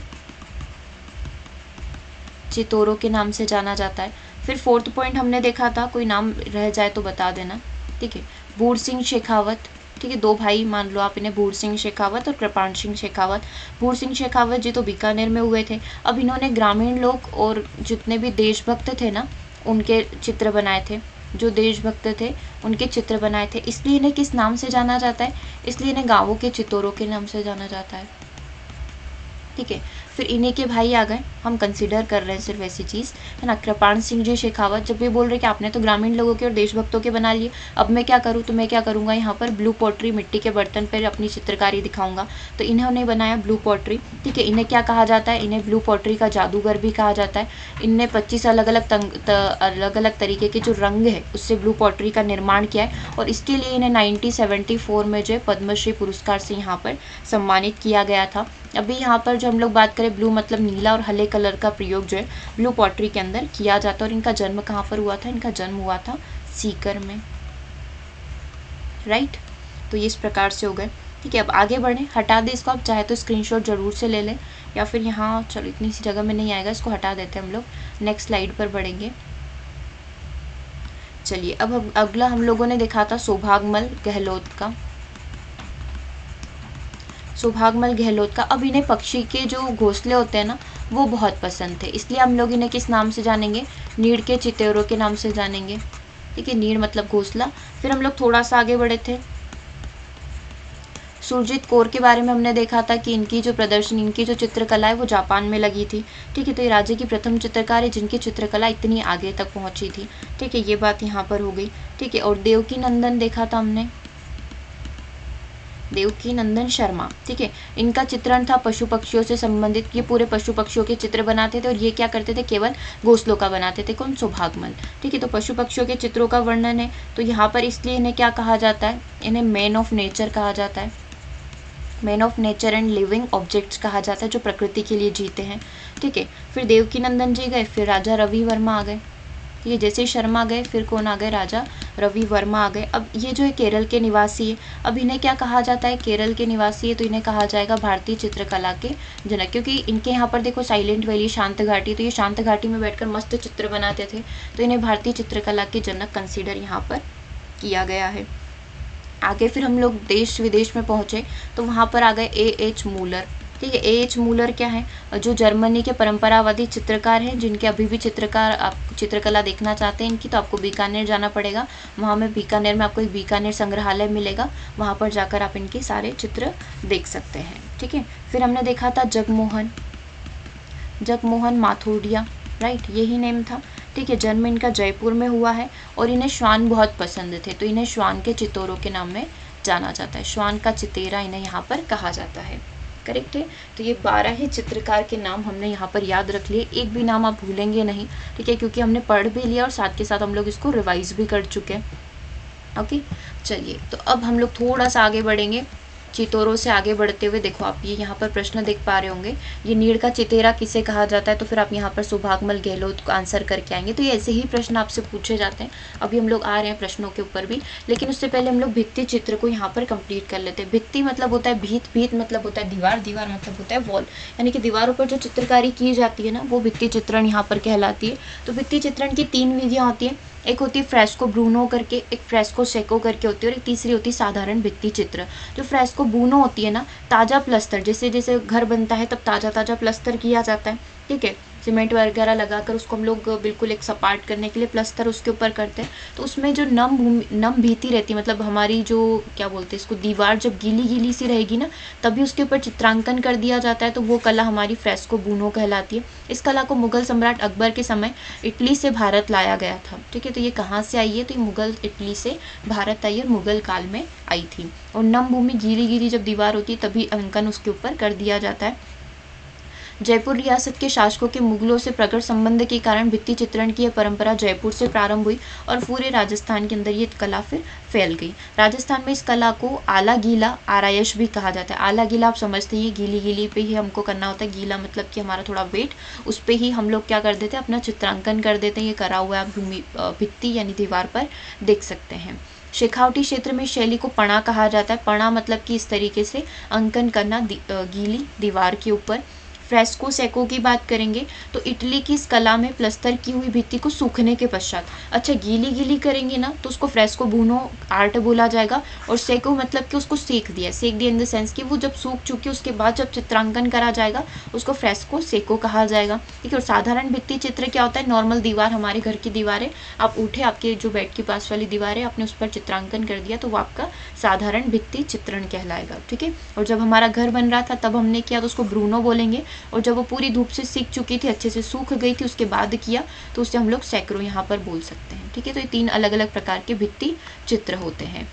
चितौरों के नाम से जाना जाता है। फिर फोर्थ पॉइंट हमने देखा था, कोई नाम रह जाए तो बता देना। ठीक है, बूढ़ सिंह शेखावत। ठीक है, दो भाई मान लो आप इन्हें, बूढ़ सिंह शेखावत और कृपाण सिंह शेखावत। बूढ़ सिंह शेखावत जी तो बीकानेर में हुए थे। अब इन्होंने ग्रामीण लोग और जितने भी देशभक्त थे ना उनके चित्र बनाए थे, जो देशभक्त थे उनके चित्र बनाए थे। इसलिए इन्हें किस नाम से जाना जाता है, इसलिए इन्हें गांवों के चितौरों के नाम से जाना जाता है। ठीक है, फिर इन्हीं के भाई आ गए, हम कंसिडर कर रहे हैं सिर्फ ऐसी चीज़ है ना। कृपाण सिंह जी शेखावत, जब ये बोल रहे कि आपने तो ग्रामीण लोगों के और देशभक्तों के बना लिए, अब मैं क्या करूँ, तो मैं क्या करूँगा यहाँ पर ब्लू पॉटरी, मिट्टी के बर्तन पर अपनी चित्रकारी दिखाऊंगा। तो इन्होंने बनाया ब्लू पॉटरी। ठीक है, इन्हें क्या कहा जाता है, इन्हें ब्लू पॉटरी का जादूगर भी कहा जाता है। इनने 25 अलग अलग तरीके के जो रंग है उससे ब्लू पॉटरी का निर्माण किया है और इसके लिए इन्हें 1974 में जो है पद्मश्री पुरस्कार से यहाँ पर सम्मानित किया गया था। अभी यहाँ पर जो हम लोग बात करें, ब्लू मतलब नीला और हरे कलर का प्रयोग जो है ब्लू पॉटरी के अंदर किया जाता है। और इनका जन्म कहाँ पर हुआ था, इनका जन्म हुआ था सीकर में। राइट, तो ये इस प्रकार से हो गए। ठीक है, अब आगे बढ़े, हटा दे इसको, आप चाहे तो स्क्रीनशॉट जरूर से ले लें या फिर यहाँ, चलो इतनी सी जगह में नहीं आएगा, इसको हटा देते हैं हम लोग, नेक्स्ट स्लाइड पर बढ़ेंगे। चलिए, अब अगला हम लोगों ने देखा था सौभागमल गहलोत का। सौभागमल गहलोत का, अब इन्हें पक्षी के जो घोंसले होते हैं ना वो बहुत पसंद थे, इसलिए हम लोग इन्हें किस नाम से जानेंगे, नीड़ के चितौरों के नाम से जानेंगे। ठीक है, नीड़ मतलब घोंसला। फिर हम लोग थोड़ा सा आगे बढ़े थे, सुरजीत कौर के बारे में हमने देखा था कि इनकी जो प्रदर्शनी, इनकी जो चित्रकला है वो जापान में लगी थी। ठीक है, तो ये राज्य की प्रथम चित्रकार है जिनकी चित्रकला इतनी आगे तक पहुंची थी। ठीक है, ये बात यहाँ पर हो गई। ठीक है, और देवकी नंदन देखा था हमने, देवकी नंदन शर्मा। ठीक है, इनका चित्रण था पशु पक्षियों से संबंधित, ये पूरे पशु पक्षियों के चित्र बनाते थे और ये क्या करते थे, केवल घोंसलों का बनाते थे। कौन, सौभागमल। ठीक है, तो पशु पक्षियों के चित्रों का वर्णन है, तो यहाँ पर इसलिए इन्हें क्या कहा जाता है, इन्हें मैन ऑफ नेचर कहा जाता है। Man of nature and living objects कहा जाता है, जो प्रकृति के लिए जीते हैं। ठीक है, फिर देवकी नंदन जी गए, फिर राजा रवि वर्मा आ गए। ठीक है, जैसे शर्मा गए फिर कौन आ गए, राजा रवि वर्मा आ गए। अब ये जो है केरल के निवासी है, अब इन्हें क्या कहा जाता है, केरल के निवासी है तो इन्हें कहा जाएगा भारतीय चित्रकला के जनक, क्योंकि इनके यहाँ पर देखो साइलेंट वैली, शांत घाटी, तो ये शांत घाटी में बैठकर मस्त चित्र बनाते थे, तो इन्हें भारतीय चित्रकला के जनक कंसीडर यहाँ पर किया गया है। आगे फिर हम लोग देश विदेश में पहुंचे तो वहाँ पर आ गए A.H. मूलर। ठीक है, A.H. मूलर क्या है, जो जर्मनी के परंपरावादी चित्रकार हैं, जिनके अभी भी आप चित्रकला देखना चाहते हैं इनकी, तो आपको बीकानेर जाना पड़ेगा। वहाँ में बीकानेर में आपको एक बीकानेर संग्रहालय मिलेगा, वहाँ पर जाकर आप इनके सारे चित्र देख सकते हैं। ठीक है, फिर हमने देखा था जगमोहन माथुरिया। राइट, यही नेम था। ठीक है, जन्म इनका जयपुर में हुआ है और इन्हें श्वान बहुत पसंद थे, तो इन्हें श्वान के चितौरों के नाम में जाना जाता है। श्वान का चितेरा इन्हें यहाँ पर कहा जाता है। करेक्ट है, तो ये 12 ही चित्रकार के नाम हमने यहाँ पर याद रख लिए, एक भी नाम आप भूलेंगे नहीं। ठीक है, क्योंकि हमने पढ़ भी लिया और साथ के साथ हम लोग इसको रिवाइज भी कर चुके हैं। ओके, चलिए, तो अब हम लोग थोड़ा सा आगे बढ़ेंगे। चितौरों से आगे बढ़ते हुए देखो, आप ये यहाँ पर प्रश्न देख पा रहे होंगे, ये नीड़ का चितेरा किसे कहा जाता है, तो फिर आप यहाँ पर सौभागमल गहलोत को आंसर करके आएंगे। तो ये ऐसे ही प्रश्न आपसे पूछे जाते हैं। अभी हम लोग आ रहे हैं प्रश्नों के ऊपर भी, लेकिन उससे पहले हम लोग भित्ति चित्र को यहाँ पर कंप्लीट कर लेते हैं। भित्ति मतलब होता है भीत, भीत मतलब होता है दीवार, दीवार मतलब होता है वॉल, यानी कि दीवारों पर जो चित्रकारी की जाती है ना वो भित्ति चित्रण यहाँ पर कहलाती है। तो भित्ति चित्रण की 3 विधियाँ होती हैं, एक होती है फ्रेस्को ब्रूनो करके, एक फ्रेस्को सेको करके होती है, और एक तीसरी होती है साधारण भित्ति चित्र। जो फ्रेस्को ब्रूनो होती है ना, ताज़ा प्लस्तर, जैसे जैसे घर बनता है तब ताज़ा ताज़ा प्लस्तर किया जाता है। ठीक है, सीमेंट वगैरह लगाकर उसको हम लोग बिल्कुल एक सपाट करने के लिए प्लस्तर उसके ऊपर करते हैं। तो उसमें जो नम भीति रहती है, मतलब हमारी जो क्या बोलते हैं इसको, दीवार जब गीली गीली सी रहेगी ना तभी उसके ऊपर चित्रांकन कर दिया जाता है, तो वो कला हमारी फ्रेस्को ब्रूनो कहलाती है। इस कला को मुगल सम्राट अकबर के समय इटली से भारत लाया गया था। ठीक है, तो ये कहाँ से आई है, तो ये मुगल इटली से भारत आई और मुगल काल में आई थी। और नम भूमि गीली गीली जब दीवार होती है तभी अंकन उसके ऊपर कर दिया जाता है। जयपुर रियासत के शासकों के मुगलों से प्रकट संबंध के कारण भित्ति चित्रण की यह परंपरा जयपुर से प्रारंभ हुई और पूरे राजस्थान के अंदर ये कला फिर फैल गई। राजस्थान में इस कला को आला गीला आरायश भी कहा जाता है। आला गीला आप समझते हैं, गीली गीली पे ही हमको करना होता है। गीला मतलब कि हमारा थोड़ा वेट, उस पर ही हम लोग क्या कर देते हैं, अपना चित्रांकन कर देते हैं। ये करा हुआ है, आप भित्ति यानी दीवार पर देख सकते हैं। शेखावटी क्षेत्र में शैली को पणा कहा जाता है। पणा मतलब कि इस तरीके से अंकन करना गीली दीवार के ऊपर। फ्रेस्को सेको की बात करेंगे तो इटली की इस कला में प्लस्तर की हुई भित्ति को सूखने के पश्चात, अच्छा गीली गीली करेंगे ना तो उसको फ्रेस्को भूनो आर्ट बोला जाएगा, और सेको मतलब कि उसको सेक दिया इन द सेंस कि वो जब सूख चुकी उसके बाद जब चित्रांकन करा जाएगा उसको फ्रेस्को सेको कहा जाएगा। ठीक है, और साधारण भित्ति चित्र क्या होता है, नॉर्मल दीवार, हमारे घर की दीवार है, आप उठे, आपके जो बेड के पास वाली दीवार है, आपने उस पर चित्रांकन कर दिया तो वो आपका साधारण भित्ति चित्रण कहलाएगा। ठीक है, और जब हमारा घर बन रहा था तब हमने किया तो उसको ब्रूनो बोलेंगे, और जब वो पूरी धूप से सीख चुकी थी, अच्छे से सूख गई थी, उसके बाद किया तो उससे हम लोग सैकड़ों यहाँ पर बोल सकते हैं। ठीक है, तो ये 3 अलग अलग प्रकार के भित्ति चित्र होते हैं।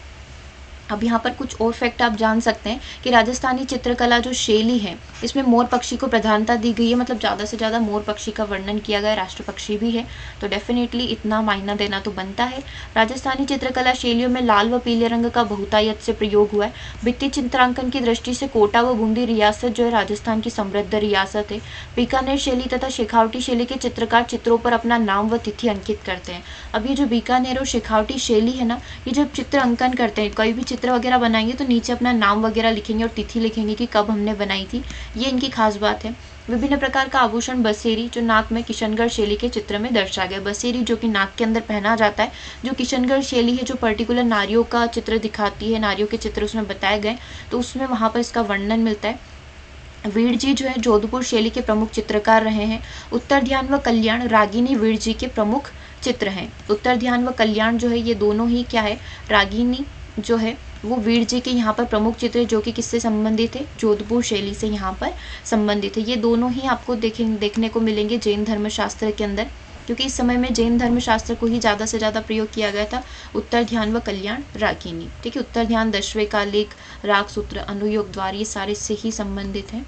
अब यहाँ पर कुछ और फैक्ट आप जान सकते हैं कि राजस्थानी चित्रकला जो शैली है इसमें मोर पक्षी को प्रधानता दी गई है, मतलब ज़्यादा से ज़्यादा मोर पक्षी का वर्णन किया गया है, राष्ट्र पक्षी भी है, तो डेफिनेटली इतना मायना देना तो बनता है। राजस्थानी चित्रकला शैलियों में लाल व पीले रंग का बहुतायत से प्रयोग हुआ है। भित्ति चित्रांकन की दृष्टि से कोटा व बूंदी रियासत जो है राजस्थान की समृद्ध रियासत है। बीकानेर शैली तथा शेखावटी शैली के चित्रकार चित्रों पर अपना नाम व तिथि अंकित करते हैं। अब ये जो बीकानेर और शेखावटी शैली है ना, ये जब चित्र अंकन करते हैं, कोई भी चित्र वगैरह बनाएंगे तो नीचे अपना नाम वगैरह लिखेंगे और तिथि लिखेंगे कि कब हमने बनाई थी, ये इनकी खास बात है। विभिन्न प्रकार का आभूषण बसेरी जो नाक में किशनगढ़ शैली के चित्र में दर्शाया गया। बसेरी जो कि नाक के अंदर पहना जाता है, जो किशनगढ़ शैली है, जो पर्टिकुलर नारियों का चित्र दिखाती है, नारियों के चित्र उसमें बताए गए, तो उसमें वहाँ पर इसका वर्णन मिलता है। वीर जी जो है जोधपुर शैली के प्रमुख चित्रकार रहे हैं। उत्तर ध्यान व कल्याण रागिनी वीर जी के प्रमुख चित्र हैं। उत्तर ध्यान व कल्याण जो है ये दोनों ही क्या है, रागिनी जो है वो वीर जी के यहाँ पर प्रमुख चित्र जो कि किससे संबंधित है, जोधपुर शैली से यहाँ पर संबंधित है। ये दोनों ही आपको देखने को मिलेंगे जैन धर्मशास्त्र के अंदर, क्योंकि इस समय में जैन धर्मशास्त्र को ही ज़्यादा से ज़्यादा प्रयोग किया गया था। उत्तर ध्यान व कल्याण रागिनी, ठीक है, उत्तर ध्यान दशवे का लेख, राग सूत्र, अनुयोग द्वार, ये सारे से ही संबंधित हैं।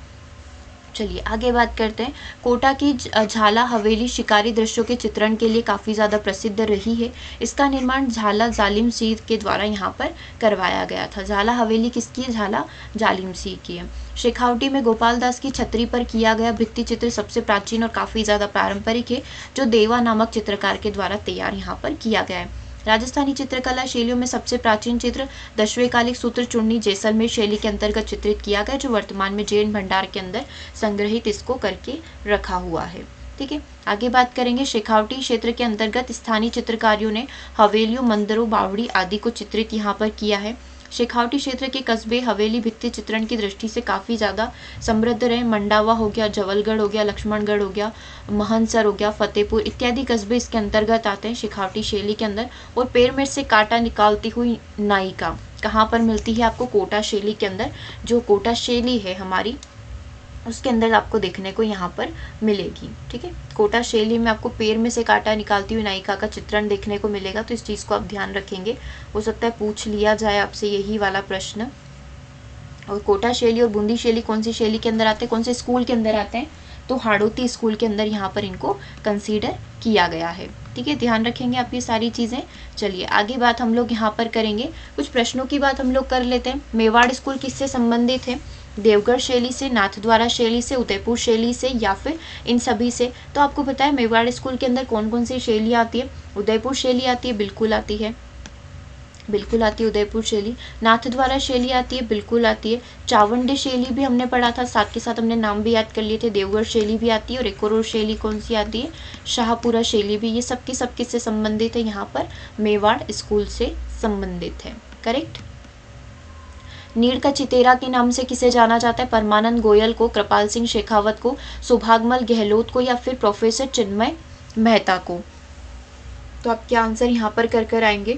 चलिए आगे बात करते हैं। कोटा की झाला हवेली शिकारी दृश्यों के चित्रण के लिए काफ़ी ज़्यादा प्रसिद्ध रही है। इसका निर्माण झाला जालिम सिंह के द्वारा यहाँ पर करवाया गया था। झाला हवेली किसकी है, झाला जालिम सिंह की है। शेखावटी में गोपाल दास की छतरी पर किया गया भित्ति चित्र सबसे प्राचीन और काफ़ी ज़्यादा पारंपरिक है, जो देवा नामक चित्रकार के द्वारा तैयार यहाँ पर किया गया है। राजस्थानी चित्रकला शैलियों में सबसे प्राचीन चित्र दशवेकालिक सूत्र चूर्णी जैसलमेर शैली के अंतर्गत चित्रित किया गया, जो वर्तमान में जैन भंडार के अंदर संग्रहित इसको करके रखा हुआ है। ठीक है, आगे बात करेंगे। शेखावटी क्षेत्र के अंतर्गत स्थानीय चित्रकारियों ने हवेलियों, मंदिरों, बावड़ी आदि को चित्रित यहाँ पर किया है। शेखावटी क्षेत्र के कस्बे हवेली भित्ति चित्रण की दृष्टि से काफ़ी ज़्यादा समृद्ध रहे। मंडावा हो गया, जवलगढ़ हो गया, लक्ष्मणगढ़ हो गया, महनसर हो गया, फतेहपुर इत्यादि कस्बे इसके अंतर्गत आते हैं शेखावटी शैली के अंदर। और पेड़ से कांटा निकालती हुई नायिका कहाँ पर मिलती है आपको, कोटा शैली के अंदर। जो कोटा शैली है हमारी उसके अंदर आपको देखने को यहाँ पर मिलेगी। ठीक है, कोटा शैली में आपको पैर में से कांटा निकालती हुई नायिका का चित्रण देखने को मिलेगा, तो इस चीज़ को आप ध्यान रखेंगे, हो सकता है पूछ लिया जाए आपसे यही वाला प्रश्न। और कोटा शैली और बूंदी शैली कौन सी शैली के अंदर आते हैं, कौन से स्कूल के अंदर आते हैं, तो हाड़ौती स्कूल के अंदर यहाँ पर इनको कंसीडर किया गया है। ठीक है, ध्यान रखेंगे आप ये सारी चीज़ें। चलिए आगे बात हम लोग यहाँ पर करेंगे, कुछ प्रश्नों की बात हम लोग कर लेते हैं। मेवाड़ स्कूल किससे संबंधित है, देवगढ़ शैली से, नाथद्वारा शैली से, उदयपुर शैली से, या फिर इन सभी से। तो आपको पता है मेवाड़ स्कूल के अंदर कौन कौन सी शैली आती है, उदयपुर शैली आती है, बिल्कुल आती है, बिल्कुल आती है उदयपुर शैली। नाथद्वारा शैली आती है, बिल्कुल आती है। चावंडी शैली भी हमने पढ़ा था, साथ के साथ हमने नाम भी याद कर लिए थे। देवगढ़ शैली भी आती है, और एक और शैली कौन सी आती है, शाहपुरा शैली भी। ये सबकी किससे संबंधित है, यहाँ पर मेवाड़ स्कूल से संबंधित है। करेक्ट। नीड़ का चितेरा के नाम से किसे जाना जाता है, परमानंद गोयल को, कृपाल सिंह शेखावत को, सुभागमल गहलोत को, या फिर प्रोफेसर चिन्मय मेहता को। तो आप क्या आंसर यहाँ पर कर आएंगे।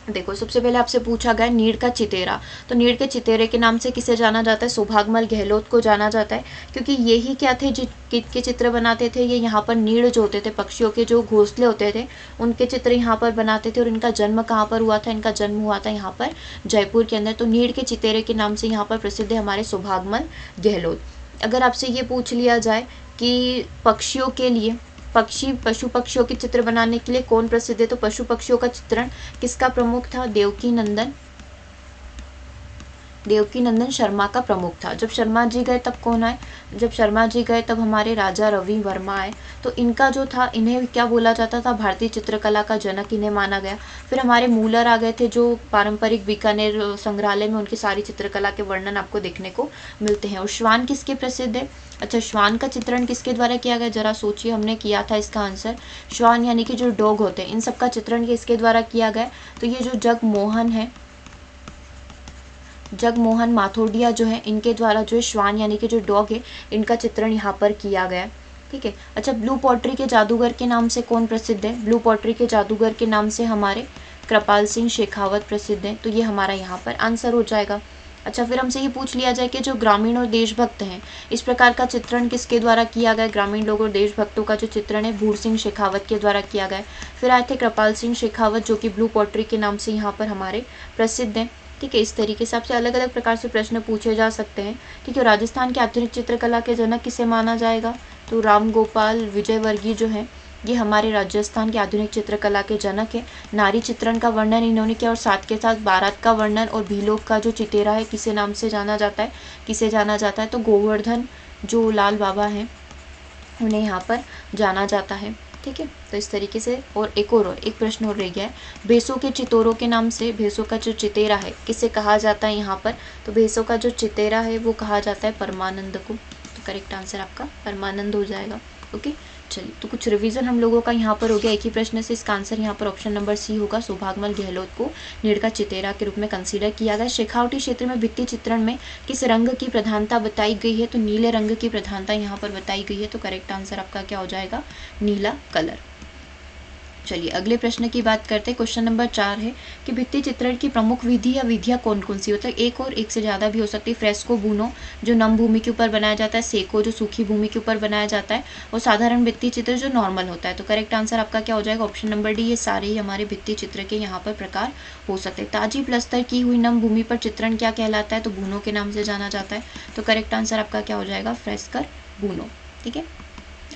देखो सबसे पहले आपसे पूछा गया नीड़ का चितेरा, तो नीड़ के चितेरे के नाम से किसे जाना जाता है, सौभागमल गहलोत को जाना जाता है, क्योंकि ये ही क्या थे के चित्र बनाते थे, ये यहाँ पर नीड़ जो होते थे, पक्षियों के जो घोंसले होते थे उनके चित्र यहाँ पर बनाते थे। और इनका जन्म कहाँ पर हुआ था, इनका जन्म हुआ था यहाँ पर जयपुर के अंदर। तो नीड़ के चितेरे के नाम से यहाँ पर प्रसिद्ध है हमारे सौभागमल गहलोत। अगर आपसे ये पूछ लिया जाए कि पक्षियों के लिए पशु पक्षियों के चित्र बनाने के लिए कौन प्रसिद्ध है, तो पशु पक्षियों का चित्रण किसका प्रमुख था? देवकी नंदन शर्मा का प्रमुख था। जब शर्मा जी गए तब कौन आए? जब शर्मा जी गए तब हमारे राजा रवि वर्मा आए। तो इनका जो था, इन्हें क्या बोला जाता था? भारतीय चित्रकला का जनक इन्हें माना गया। फिर हमारे मूलर आ गए थे, जो पारंपरिक बीकानेर संग्रहालय में उनकी सारी चित्रकला के वर्णन आपको देखने को मिलते हैं। और श्वान किसके प्रसिद्ध है? अच्छा, श्वान का चित्रण किसके द्वारा किया गया? जरा सोचिए, हमने किया था इसका आंसर। श्वान यानी कि जो डॉग होते हैं, इन सबका चित्रण किसके द्वारा किया गया? तो ये जो जगमोहन माथोडिया जो है, इनके द्वारा जो है श्वान यानी कि जो डॉग है, इनका चित्रण यहाँ पर किया गया। ठीक है। अच्छा, ब्लू पॉटरी के जादूगर के नाम से कौन प्रसिद्ध है? ब्लू पॉटरी के जादूगर के नाम से हमारे कृपाल सिंह शेखावत प्रसिद्ध है। तो ये हमारा यहाँ पर आंसर हो जाएगा। अच्छा, फिर हमसे ये पूछ लिया जाए कि जो ग्रामीण और देशभक्त हैं, इस प्रकार का चित्रण किसके द्वारा किया गया? ग्रामीण लोग और देशभक्तों का जो चित्रण है, भूर सिंह शेखावत के द्वारा किया गया। फिर आए थे कृपाल सिंह शेखावत, जो कि ब्लू पॉटरी के नाम से यहाँ पर हमारे प्रसिद्ध हैं। ठीक है। इस तरीके से आपसे अलग अलग प्रकार से प्रश्न पूछे जा सकते हैं। ठीक है। राजस्थान की आधुनिक चित्रकला के जनक किसे माना जाएगा? तो राम गोपाल विजयवर्गीय जो है, ये हमारे राजस्थान की आधुनिक चित्रकला के जनक है। नारी चित्रण का वर्णन इन्होंने किया और साथ के साथ बारात का वर्णन और भीलोक का जो चितेरा है, किसे नाम से जाना जाता है? तो गोवर्धन जो लाल बाबा हैं, उन्हें यहाँ पर जाना जाता है। ठीक है। तो इस तरीके से, और एक प्रश्न और रह गया है। भेसों के चितोरों के नाम से भेसों का जो चितेरा है, किसे कहा जाता है यहाँ पर? तो भेसों का जो चितेरा है वो कहा जाता है परमानंद को। तो करेक्ट आंसर आपका परमानंद हो जाएगा। ओके, चलिए, तो कुछ रिवीजन हम लोगों का यहाँ पर हो गया एक ही प्रश्न से। इसका आंसर यहाँ पर ऑप्शन नंबर सी होगा। सौभाग्यमल गहलोत को नीड़ का चितेरा के रूप में कंसीडर किया गया। शेखावटी क्षेत्र में भित्ति चित्रण में किस रंग की प्रधानता बताई गई है? तो नीले रंग की प्रधानता यहाँ पर बताई गई है। तो करेक्ट आंसर आपका क्या हो जाएगा? नीला कलर। चलिए, अगले प्रश्न की बात करते हैं। क्वेश्चन नंबर 4 है कि भित्ति चित्रण की प्रमुख विधि या विधियां कौन कौन सी होती है? एक और एक से ज़्यादा भी हो सकती है। फ्रेस्को बुनो, जो नम भूमि के ऊपर बनाया जाता है। सेको, जो सूखी भूमि के ऊपर बनाया जाता है। और साधारण भित्ति चित्र, जो नॉर्मल होता है। तो करेक्ट आंसर आपका क्या हो जाएगा? Option number D. ये सारे ही हमारे भित्ति चित्र के यहाँ पर प्रकार हो सकते हैं। ताजी प्लस्तर की हुई नम भूमि पर चित्रण क्या कहलाता है? तो बुनो के नाम से जाना जाता है। तो करेक्ट आंसर आपका क्या हो जाएगा? फ्रेस्कर बुनो। ठीक है।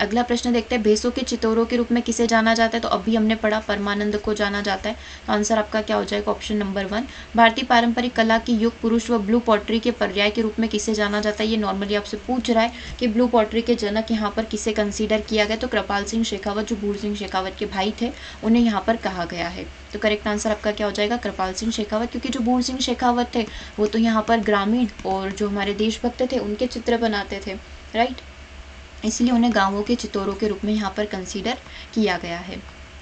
अगला प्रश्न देखते हैं। भेसों के चितोरों के रूप में किसे जाना जाता है? तो अभी हमने पढ़ा, परमानंद को जाना जाता है। तो आंसर आपका क्या हो जाएगा? Option number 1। भारतीय पारंपरिक कला की युग पुरुष व ब्लू पॉटरी के पर्याय के रूप में किसे जाना जाता है? ये नॉर्मली आपसे पूछ रहा है कि ब्लू पॉटरी के जनक यहाँ पर किसे कंसीडर किया गया? तो कृपाल सिंह शेखावत, जो भूर सिंह शेखावत के भाई थे, उन्हें यहाँ पर कहा गया है। तो करेक्ट आंसर आपका क्या हो जाएगा? कृपाल सिंह शेखावत, क्योंकि जो भूर सिंह शेखावत थे वो तो यहाँ पर ग्रामीण और जो हमारे देशभक्त थे उनके चित्र बनाते थे, राइट, इसलिए उन्हें गांवों के चितोरों के रूप में यहाँ पर कंसीडर किया गया है।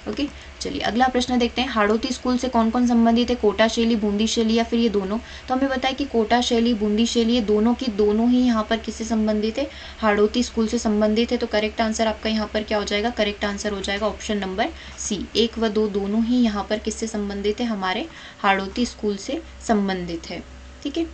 ओके, चलिए अगला प्रश्न देखते हैं। हाड़ौती स्कूल से कौन कौन संबंधित है? कोटा शैली, बूंदी शैली या फिर ये दोनों? तो हमें बताया कि कोटा शैली, बूंदी शैली, ये दोनों की दोनों ही यहाँ पर किससे संबंधित है? हाड़ौती स्कूल से संबंधित है। तो करेक्ट आंसर आपका यहाँ पर क्या हो जाएगा? करेक्ट आंसर हो जाएगा ऑप्शन नंबर सी। 1 व 2 दोनों ही यहाँ पर किससे संबंधित है? हमारे हाड़ौती स्कूल से संबंधित है। ठीक है।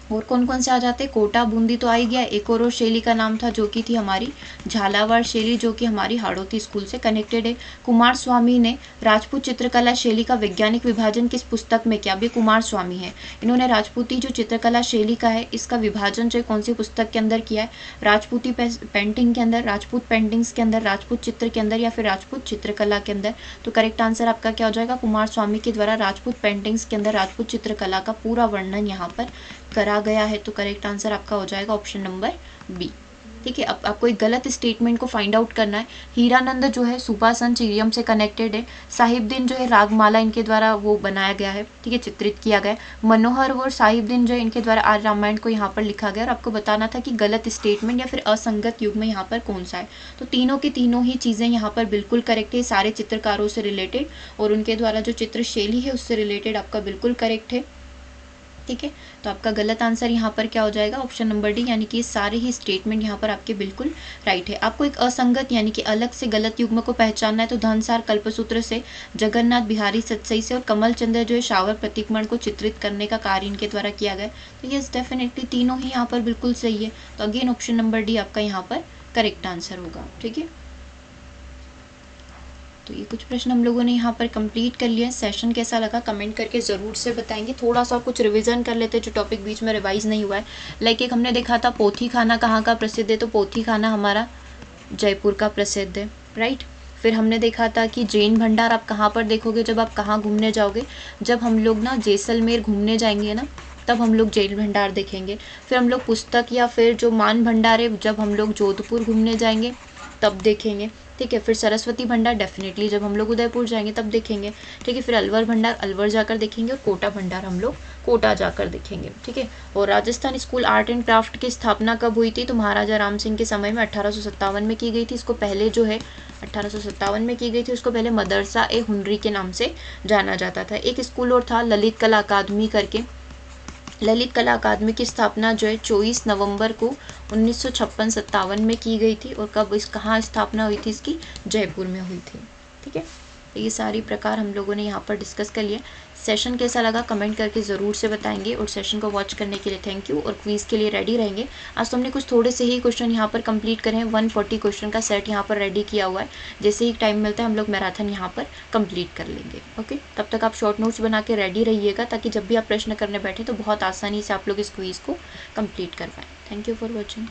और कौन कौन से आ जाते हैं? कोटा, बूंदी तो आ ही गया। एक और शैली का नाम था जो कि थी हमारी झालावाड़ शैली, जो कि हमारी हाड़ौती स्कूल से कनेक्टेड है। कुमार स्वामी ने राजपूत चित्रकला शैली का वैज्ञानिक विभाजन किस पुस्तक में किया? अभी कुमार स्वामी है, इन्होंने राजपूती जो चित्रकला शैली का है इसका विभाजन जो कौन सी पुस्तक के अंदर किया है? राजपूती पेंटिंग के अंदर, राजपूत पेंटिंग्स के अंदर, राजपूत चित्र के अंदर या फिर राजपूत चित्रकला के अंदर? तो करेक्ट आंसर आपका क्या हो जाएगा? कुमार स्वामी के द्वारा राजपूत पेंटिंग्स के अंदर राजपूत चित्रकला का पूरा वर्णन यहाँ पर करा गया है। तो करेक्ट आंसर आपका हो जाएगा ऑप्शन नंबर बी। ठीक है। अब आपको एक गलत स्टेटमेंट को फाइंड आउट करना है। हीरानंद जो है सुपासन चिरियम से कनेक्टेड है। साहिबदीन जो है रागमाला इनके द्वारा वो बनाया गया है, ठीक है, चित्रित किया गया है। मनोहर और साहिबदीन जो है इनके द्वारा आर्य रामायण को यहाँ पर लिखा गया। और आपको बताना था कि गलत स्टेटमेंट या फिर असंगत युग में यहाँ पर कौन सा है। तो तीनों की तीनों ही चीज़ें यहाँ पर बिल्कुल करेक्ट है, सारे चित्रकारों से रिलेटेड और उनके द्वारा जो चित्र शैली है उससे रिलेटेड आपका बिल्कुल करेक्ट है। ठीक है। तो आपका गलत आंसर यहाँ पर क्या हो जाएगा? ऑप्शन नंबर डी, यानी कि सारे ही स्टेटमेंट यहाँ पर आपके बिल्कुल राइट है। आपको एक असंगत यानी कि अलग से गलत युग्म को पहचानना है। तो धनसार कल्पसूत्र से, जगन्नाथ बिहारी सतसई से और कमल चंद्र जो है शावर प्रतीकमण को चित्रित करने का कार्य इनके द्वारा किया गया। तो यस, डेफिनेटली तीनों ही यहाँ पर बिल्कुल सही है। तो अगेन ऑप्शन नंबर डी आपका यहाँ पर करेक्ट आंसर होगा। ठीक है। तो ये कुछ प्रश्न हम लोगों ने यहाँ पर कंप्लीट कर लिया है। सेशन कैसा लगा कमेंट करके ज़रूर से बताएंगे। थोड़ा सा कुछ रिवीजन कर लेते हैं जो टॉपिक बीच में रिवाइज नहीं हुआ है। लाइक एक हमने देखा था पोथी खाना कहाँ का प्रसिद्ध है, तो पोथी खाना हमारा जयपुर का प्रसिद्ध है, राइट। फिर हमने देखा था कि जैन भंडार आप कहाँ पर देखोगे, जब आप कहाँ घूमने जाओगे, जब हम लोग ना जैसलमेर घूमने जाएंगे ना, तब हम लोग जैन भंडार देखेंगे। फिर हम लोग पुस्तक या फिर जो मान भंडार है, जब हम लोग जोधपुर घूमने जाएंगे तब देखेंगे, ठीक है। फिर सरस्वती भंडार डेफिनेटली जब हम लोग उदयपुर जाएंगे तब देखेंगे, ठीक है। फिर अलवर भंडार अलवर जाकर देखेंगे, और कोटा भंडार हम लोग कोटा जाकर देखेंगे, ठीक है। और Rajasthan school art and craft की स्थापना कब हुई थी, तो महाराजा राम सिंह के समय में 1857 में की गई थी। इसको पहले जो है 1857 में की गई थी, उसको पहले मदरसा ए हुनरी के नाम से जाना जाता था। एक स्कूल और था ललित कला अकादमी करके। ललित कला अकादमी की स्थापना जो है 24 नवंबर को 1956-57 में की गई थी। और कब कहाँ स्थापना हुई थी इसकी, जयपुर में हुई थी, ठीक है। तो ये सारी प्रकार हम लोगों ने यहाँ पर डिस्कस कर लिया। सेशन कैसा लगा कमेंट करके ज़रूर से बताएंगे, और सेशन को वॉच करने के लिए थैंक यू, और क्विज़ के लिए रेडी रहेंगे। आज तो हमने कुछ थोड़े से ही क्वेश्चन यहाँ पर कंप्लीट करें हैं। 140 क्वेश्चन का सेट यहाँ पर रेडी किया हुआ है। जैसे ही टाइम मिलता है हम लोग मैराथन यहाँ पर कंप्लीट कर लेंगे, ओके। तब तक आप शॉर्ट नोट्स बना के रेडी रहिएगा, ताकि जब भी आप प्रश्न करने बैठे तो बहुत आसानी से आप लोग इस क्विज़ को कंप्लीट कर पाएँ। Thank you for watching.